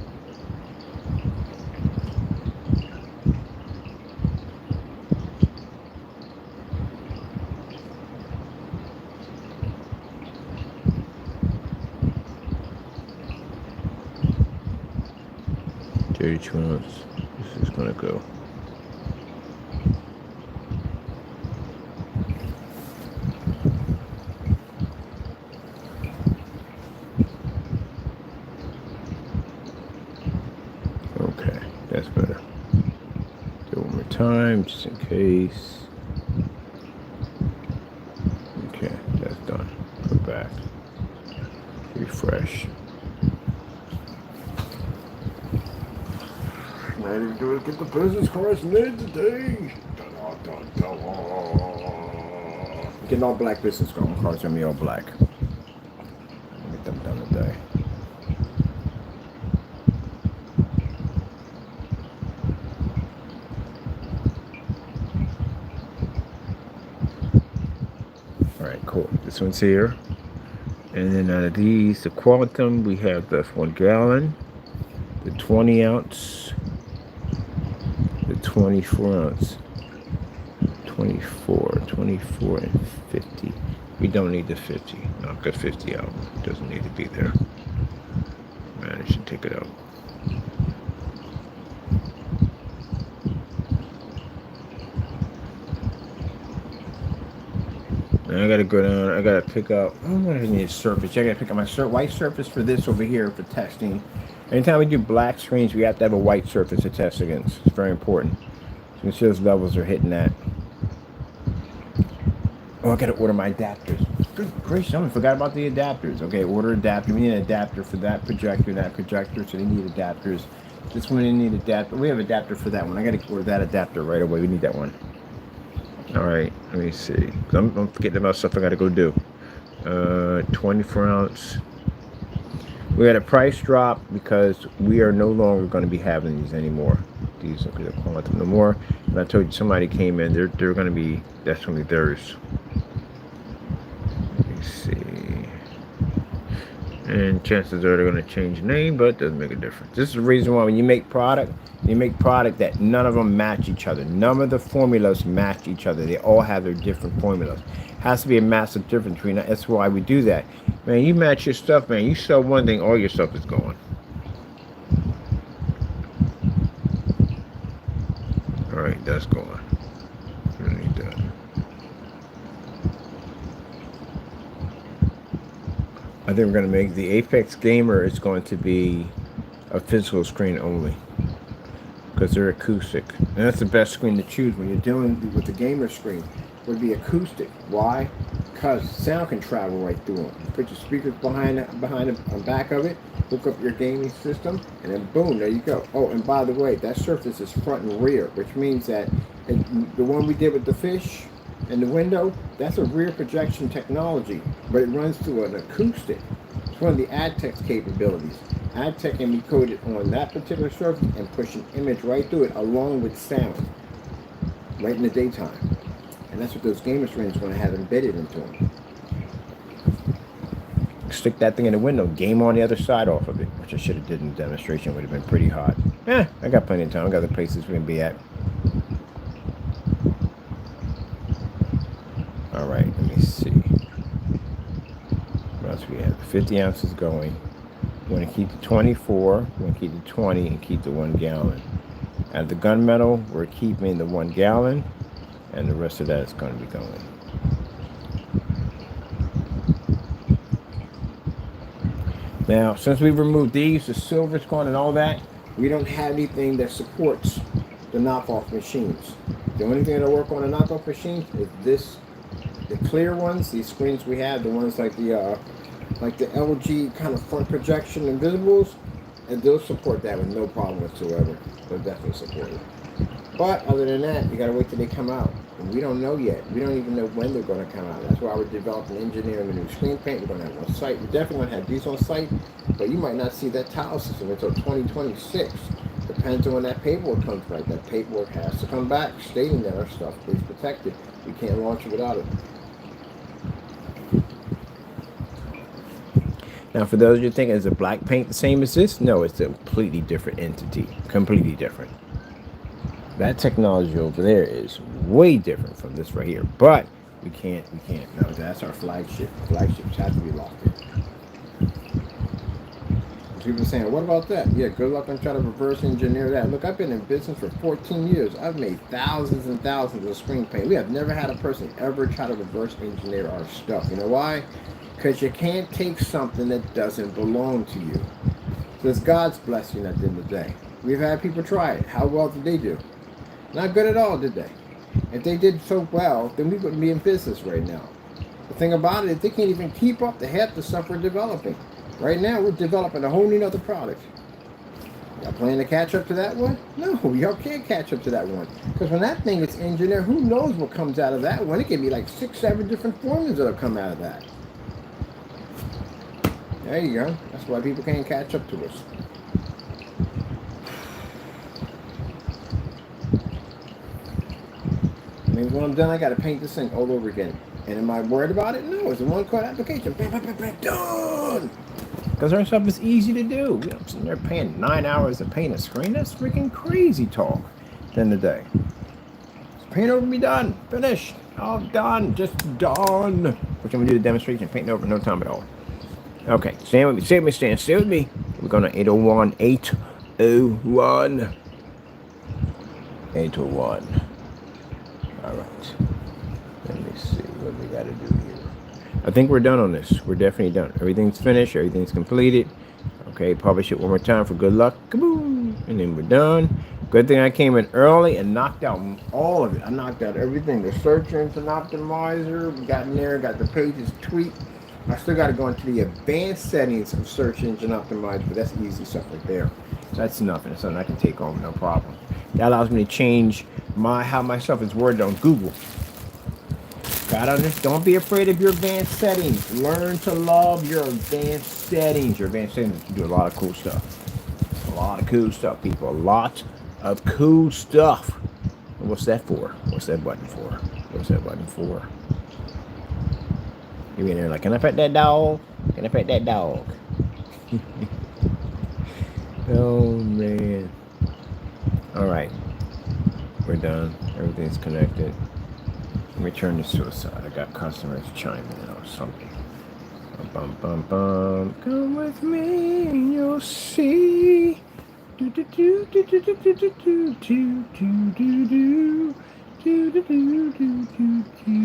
This is gonna go. time, just in case. Okay, that's done. Go back. Refresh. Ready to do it. Get the business cards made today. Getting all black business cards on me, all black. Get them done today. All right, cool. This one's here. And then out of these, the Quantum, we have the 1 gallon, the 20 ounce, the 24 ounce, 24, and 50. We don't need the 50. Knock the 50 out. Doesn't need to be there. Man, I should take it out. And I gotta go down. I gotta pick up. Oh, what do I need a surface? I gotta pick up my white surface for this over here for testing. Anytime we do black screens, we have to have a white surface to test against. It's very important. So you can see those levels are hitting that. Oh, I gotta order my adapters. Good gracious, I forgot about the adapters. Okay, order adapter. We need an adapter for that projector, so they need adapters. This one, they need adapter. We have adapter for that one. I gotta order that adapter right away. We need that one. All right, let me see. I'm forgetting about stuff I gotta go do. 24 ounce. We had a price drop because we are no longer going to be having these anymore. These are Quantum no more. And I told you somebody came in. They're going to be. That's going to be theirs. Let me see. And chances are they're going to change the name, but it doesn't make a difference. This is the reason why when you make product that none of them match each other. None of the formulas match each other. They all have their different formulas. Has to be a massive difference between that. That's why we do that. Man, you match your stuff, man. You sell one thing, all your stuff is gone. All right, that's gone. I need that. I think we're going to make the Apex Gamer is going to be a physical screen only because they're acoustic. And that's the best screen to choose when you're dealing with the gamer screen. Would be acoustic. Why? Because sound can travel right through them. You put your speakers behind the back of it, hook up your gaming system, and then boom, there you go. Oh, and by the way, that surface is front and rear, which means that the one we did with the fish and the window, that's a rear projection technology, but it runs through an acoustic. It's one of the AdTech's capabilities. AdTech can be coded on that particular surface and push an image right through it along with sound, right in the daytime. And that's what those gamer screens are going to have embedded into them. Stick that thing in the window, game on the other side off of it, which I should have did in the demonstration. Would have been pretty hot. I got plenty of time. I got the places we can be at. All right, let me see. What else we have? 50 ounces going. We're going to keep the 24, we're going to keep the 20, and keep the 1 gallon. At the gunmetal, we're keeping the 1 gallon. And the rest of that is going to be going. Now, since we've removed these, the silver's gone and all that, we don't have anything that supports the knockoff machines. The only thing that'll work on the knockoff machines is the clear ones, these screens we have, the ones like the LG kind of front projection invisibles, and they'll support that with no problem whatsoever. They'll definitely support it. But other than that, you gotta wait till they come out. And we don't know yet. We don't even know when they're gonna come out. That's why we're developing engineering a new screen paint. We're gonna have on site. We're definitely gonna have these on site, but you might not see that tile system until 2026. Depends on when that paperwork comes back. That paperwork has to come back stating that our stuff is protected. We can't launch it without it. Now, for those of you thinking, is the black paint the same as this? No, it's a completely different entity. Completely different. That technology over there is way different from this right here. But we can't. No, that's our flagship. Flagships have to be locked in. People are saying, what about that? Yeah, good luck on trying to reverse engineer that. Look, I've been in business for 14 years. I've made thousands and thousands of screen paint. We have never had a person ever try to reverse engineer our stuff. You know why? Because you can't take something that doesn't belong to you. So it's God's blessing at the end of the day. We've had people try it. How well did they do? Not good at all, did they? If they did so well, then we wouldn't be in business right now. The thing about it is they can't even keep up to half the stuff we're developing. Right now, we're developing a whole new other product. Y'all plan to catch up to that one? No, y'all can't catch up to that one. Because when that thing is engineered, who knows what comes out of that one? It can be like 6, 7 different formulas that'll come out of that. There you go. That's why people can't catch up to us. Maybe when I'm done, I got to paint this thing all over again. And am I worried about it? No, it's a one-cut application. Bam, bam, bam, bam, done! Because our stuff is easy to do. You know, I'm sitting there paying 9 hours to paint a screen. That's freaking crazy talk at the end of the day. Paint over, be done. Finished. All done. Just done. Which I'm going to do the demonstration. Painting over no time at all. Okay. Stand with me. Stay with me. Stand. Stay with me. We're going to 801. 801. 801. All right. Let me see what we got to do here. I think we're done on this. We're definitely done. Everything's finished. Everything's completed. Okay, publish it one more time for good luck. Kaboom! And then we're done. Good thing I came in early and knocked out all of it. I knocked out everything. The search engine optimizer. We got in there, got the pages tweaked. I still got to go into the advanced settings of search engine optimizer, but that's easy stuff right there. So that's nothing. It's something I can take home, no problem. That allows me to change how my stuff is worded on Google. Don't be afraid of your advanced settings. Learn to love your advanced settings. Your advanced settings can do a lot of cool stuff. A lot of cool stuff, people. A lot of cool stuff. And what's that for? What's that button for? What's that button for? You're in there like, can I pet that dog? Can I pet that dog? Oh, man. All right. We're done. Everything's connected. Let me turn this to the side. I got customers chiming in or something. Bum, bum, bum. Come with me and you'll see. Do do do do do do do do do do do do do do do do do do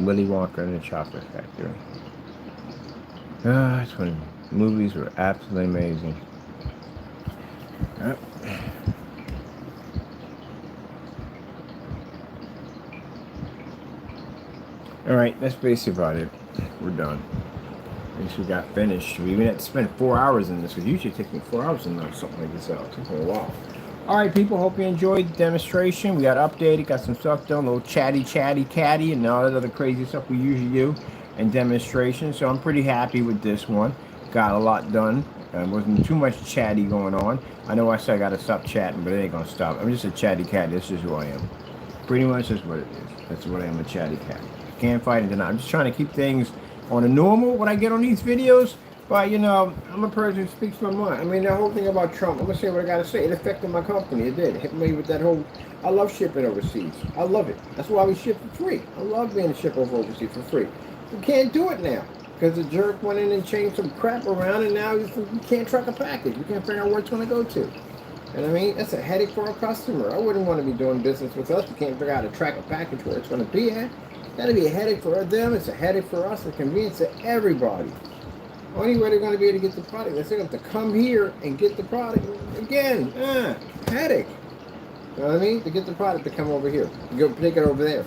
Willy Wonka and the Chocolate Factory. That's when movies were absolutely amazing. Yep. Alright, that's basically about it. We're done. At least we got finished. We even had to spend 4 hours in this, because usually it takes me 4 hours to knock something like this out. It took me a while. Alright, people, hope you enjoyed the demonstration. We got updated, got some stuff done, a little chatty, catty, and all that other crazy stuff we usually do in demonstrations. So I'm pretty happy with this one. Got a lot done. Wasn't too much chatty going on. I know I said I got to stop chatting, but it ain't going to stop. I'm just a chatty cat. This is who I am. Pretty much that's what it is. That's what I am, a chatty cat. Can't fight and deny. I'm just trying to keep things on a normal when I get on these videos. But, you know, I'm a person who speaks my mind. I mean, the whole thing about Trump, I'm going to say what I got to say. It affected my company. It did. It hit me with that whole, I love shipping overseas. I love it. That's why we ship for free. I love being a ship over overseas for free. We can't do it now because the jerk went in and changed some crap around, and now we can't track a package. We can't figure out where it's going to go to. You know what I mean? That's a headache for our customer. I wouldn't want to be doing business with us. We can't figure out how to track a package where it's going to be at. That'll be a headache for them. It's a headache for us. It's a convenience to everybody. Only way they're going to be able to get the product is they're going to have to come here and get the product. Again, headache. You know what I mean? To get the product to come over here. Go take it over there.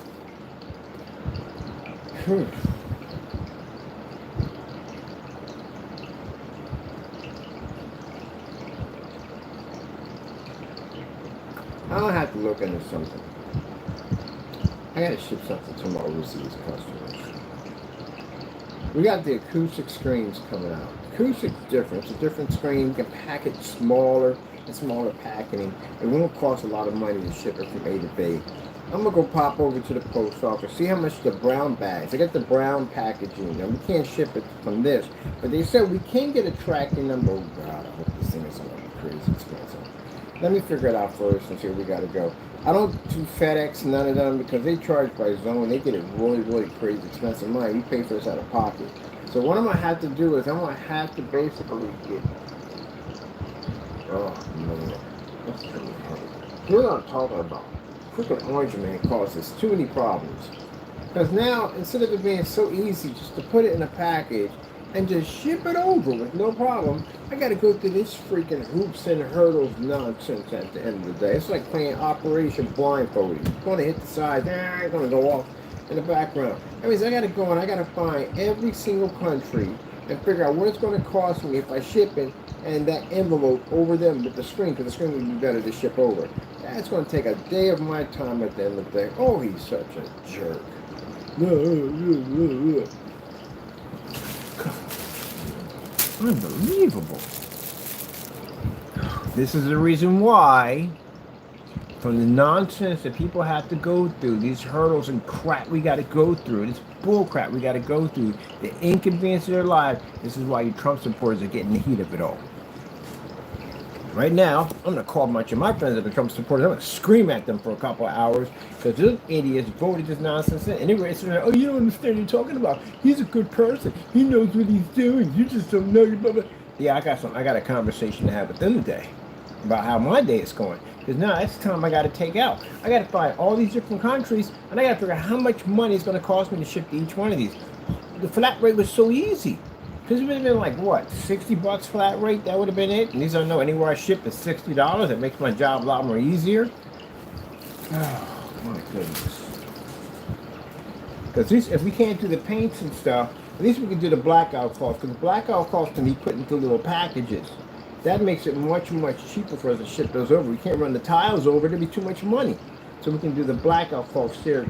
I'll have to look into something. I got to ship something to my overseas customers. We got the acoustic screens coming out. Acoustic's different. It's a different screen. You can pack it smaller and smaller packaging. It won't cost a lot of money to ship it from A to B. I'm going to go pop over to the post office, see how much the brown bags. I got the brown packaging. Now, we can't ship it from this. But they said we can get a tracking number. Oh, God, I hope this thing isn't going to be crazy expensive. Let me figure it out first and see where we got to go. I don't do FedEx, none of them, because they charge by zone. They get it really, really crazy expensive money. We pay for this out of pocket. So what I'm going to have to do is I'm going to have to basically get... Oh, man. That's pretty heavy. Here's what I'm talking about. Freaking Orange Man causes too many problems. Because now, instead of it being so easy just to put it in a package and just ship it over with no problem, I got to go through this freaking hoops and hurdles nonsense at the end of the day. It's like playing Operation Blindfolded. You're going to hit the side, it's going to go off in the background. That means I got to go and I got to find every single country and figure out what it's going to cost me if I ship it and that envelope over them with the screen, because the screen would be better to ship over. That's going to take a day of my time at the end of the day. Oh, he's such a jerk. Unbelievable. This is the reason why, from the nonsense that people have to go through, these hurdles and crap we got to go through, this bull crap we got to go through, the inconvenience of their life, this is why you Trump supporters are getting the heat of it all. Right now, I'm going to call a bunch of my friends that are Trump supporters. I'm going to scream at them for a couple of hours because those idiots voted this nonsense in. And they were saying, oh, you don't understand what you're talking about. He's a good person. He knows what he's doing. You just don't know. Blah, blah. Yeah, I got a conversation to have with them today about how my day is going. Because now that's the time I got to take out. I got to find all these different countries, and I got to figure out how much money it's going to cost me to ship to each one of these. The flat rate was so easy. Because it would have been like, what, $60 flat rate? That would have been it. And these don't know anywhere I ship is $60. It makes my job a lot more easier. Oh, my goodness. Because if we can't do the paints and stuff, at least we can do the blackout cost. Because the blackout cost can be put into little packages. That makes it much, much cheaper for us to ship those over. We can't run the tiles over. There'd be too much money. So we can do the blackout cost here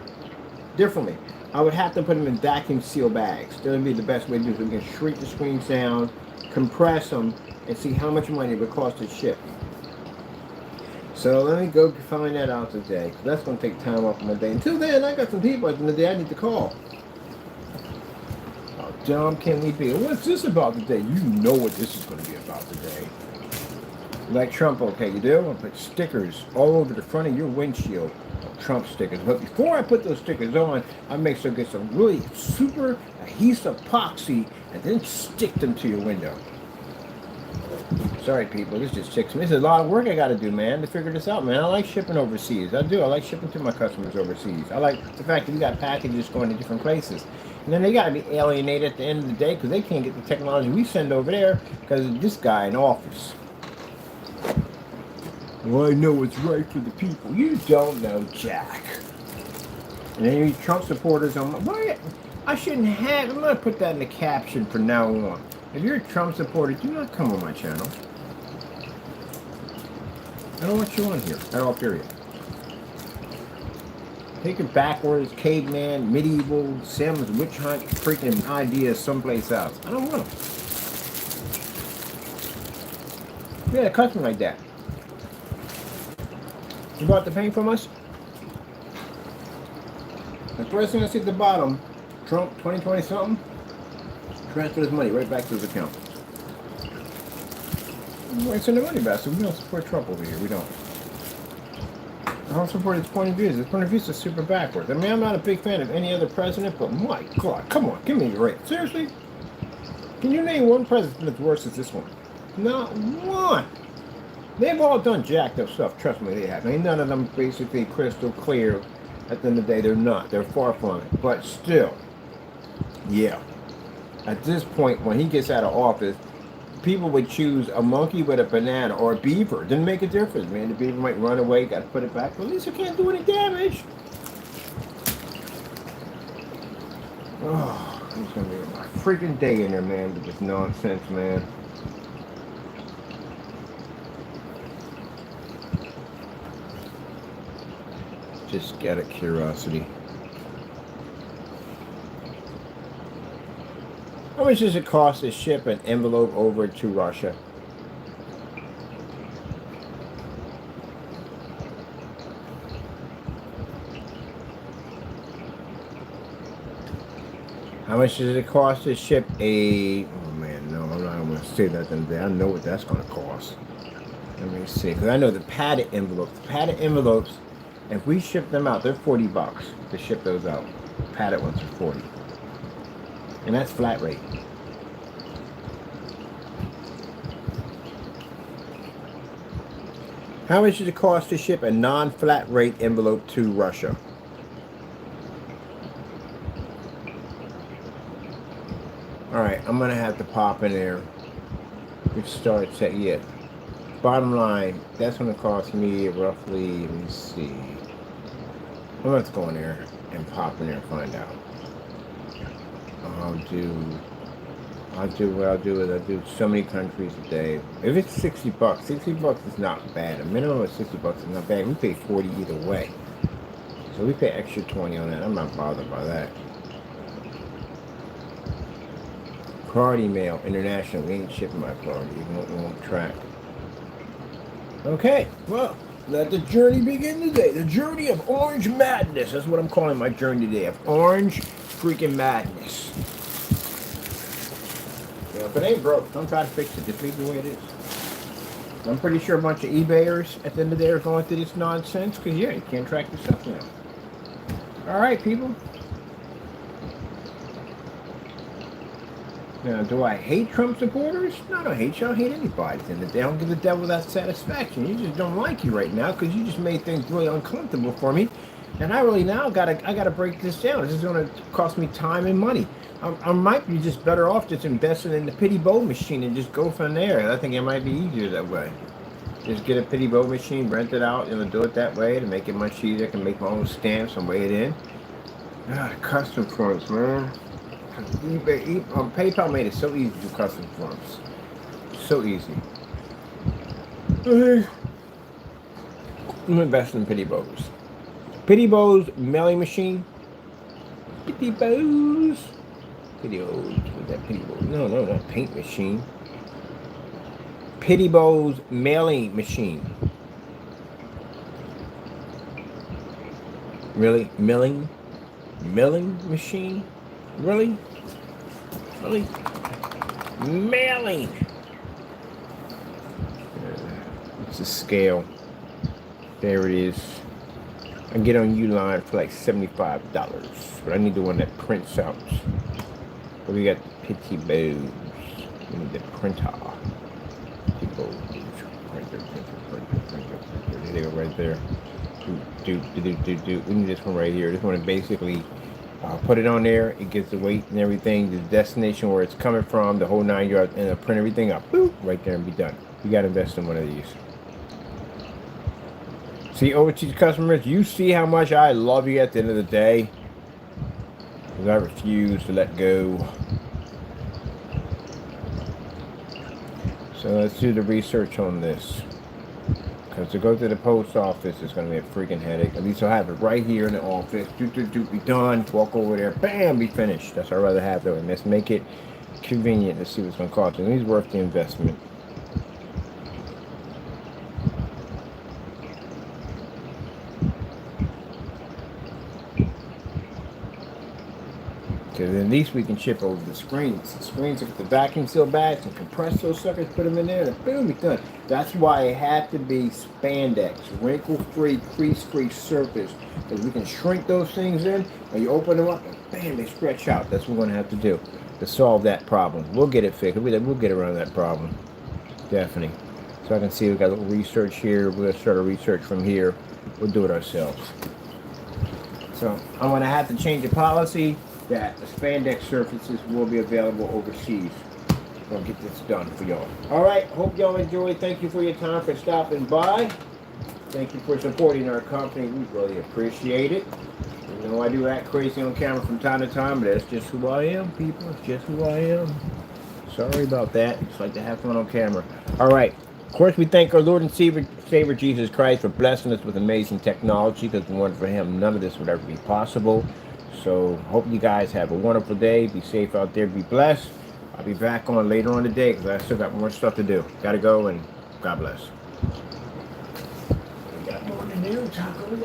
differently. I would have to put them in vacuum seal bags. That would be the best way to do it. So we can shrink the screens down, compress them, and see how much money it would cost to ship. So let me go find that out today, because that's going to take time off my day. Until then, I got some people in the day I need to call. How dumb can we be? What's this about today? You know what this is going to be about today. Like Trump, okay, you do? I'll put stickers all over the front of your windshield. Trump stickers. But before I put those stickers on, I make sure I get some really super adhesive epoxy and then stick them to your window. Sorry, people. This just ticks me. This is a lot of work I got to do, man, to figure this out, man. I like shipping overseas. I do. I like shipping to my customers overseas. I like the fact that we got packages going to different places. And then they got to be alienated at the end of the day because they can't get the technology we send over there because of this guy in office. Well, I know what's right for the people. You don't know Jack. And then you Trump supporters, I shouldn't have. I'm going to put that in the caption from now on. If you're a Trump supporter, do not come on my channel. I don't want you on here at all, period. Take your backwards, caveman, medieval, Sims, witch hunt, freaking ideas someplace else. I don't want them. We had a customer like that. You bought the paint from us? The first thing I see at the bottom, Trump 2020 something, transfer his money right back to his account. Why send the money back? So we don't support Trump over here. We don't. I don't support his point of view. His point of view is super backwards. I mean, I'm not a big fan of any other president, but my God, come on, give me a break. Seriously? Can you name one president that's worse than this one? Not one. They've all done jacked up stuff. Trust me, they have. Ain't none of them basically crystal clear. At the end of the day, they're not. They're far from it. But still, yeah. At this point, when he gets out of office, people would choose a monkey with a banana or a beaver. Didn't make a difference, man. The beaver might run away, got to put it back. But at least it can't do any damage. Oh, it's going to be a freaking day in there, man, with this nonsense, man. Just out of curiosity. How much does it cost to ship an envelope over to Russia? How much does it cost to ship a... Oh man, no, I'm not going to say that today. I know what that's going to cost. Let me see, because I know the padded envelopes. The padded envelopes, if we ship them out, they're $40 to ship those out. Padded ones are 40. And that's flat rate. How much does it cost to ship a non-flat rate envelope to Russia? Alright, I'm going to have to pop in there. Which starts at, yeah. Bottom line, that's going to cost me roughly, let me see. I'm going to have to go in there and pop in there and find out. I'll do what I'll do is I'll do so many countries a day. If it's 60 bucks, 60 bucks is not bad. A minimum of 60 bucks is not bad. We pay 40 either way. So we pay extra 20 on that. I'm not bothered by that. Card email, international. We ain't shipping my card. We won't track. Okay, well, let the journey begin today. The journey of orange madness. That's what I'm calling my journey today. Of orange freaking madness. You know, if it ain't broke, don't try to fix it. Just leave it the way it is. I'm pretty sure a bunch of eBayers at the end of the day are going through this nonsense because, yeah, you can't track this stuff now. All right, people. Now, do I hate Trump supporters? No, I don't hate you. I don't hate anybody. And they don't give the devil that satisfaction. You just don't like you right now because you just made things really uncomfortable for me. And I really now gotta break this down. This is going to cost me time and money. I might be just better off just investing in the pity bowl machine and just go from there. I think it might be easier that way. Just get a pity bowl machine, rent it out, and do it that way to make it much easier. I can make my own stamps and weigh it in. Custom forms, man. PayPal made it so easy to do custom forms. So easy. I'm investing in Pity Bows. Pity Bows mailing machine. Pity Bows. Pity Bows. What's that Pity Bows? No, not paint machine. Pity Bows mailing machine. Really? Milling machine? Really? Mailing. It's a scale. There it is. I can get on Uline for like $75, but I need the one that prints out. But we got the Pity Bows. We need the printer. Pity Bows. Printer. There they go right there. We need this one right here. This one is basically put it on there. It gets the weight and everything, the destination where it's coming from, the whole 9 yards, and I'll print everything up. Boop, right there and be done. You got to invest in one of these. See, overseas customers, you see how much I love you at the end of the day. Because I refuse to let go. So let's do the research on this. Because to go to the post office is going to be a freaking headache. At least I'll have it right here in the office. Be done. Walk over there. Bam, be finished. That's what I'd rather have, though. And let's make it convenient. Let's see what's going to cost. And it's worth the investment. Because at least we can ship over the screens. The screens with the vacuum seal bags and compress those suckers, put them in there, and boom, it's done. That's why it had to be spandex, wrinkle-free, crease-free surface. Because we can shrink those things in, and you open them up, and bam, they stretch out. That's what we're going to have to do to solve that problem. We'll get it fixed. We'll get around that problem. Definitely. So I can see we've got a little research here. We'll start a research from here. We'll do it ourselves. So I'm going to have to change the policy that the spandex surfaces will be available overseas. I'll get this done for y'all. All right, hope y'all enjoyed. Thank you for your time, for stopping by. Thank you for supporting our company. We really appreciate it. You know, I do act crazy on camera from time to time, but that's just who I am, people. It's just who I am. Sorry about that. Just like to have fun on camera. All right. Of course, we thank our Lord and Savior Jesus Christ for blessing us with amazing technology, because if it weren't for Him, none of this would ever be possible. So, hope you guys have a wonderful day. Be safe out there. Be blessed. I'll be back on later on today because I still got more stuff to do. Gotta go, and God bless. We got more to do, Taco.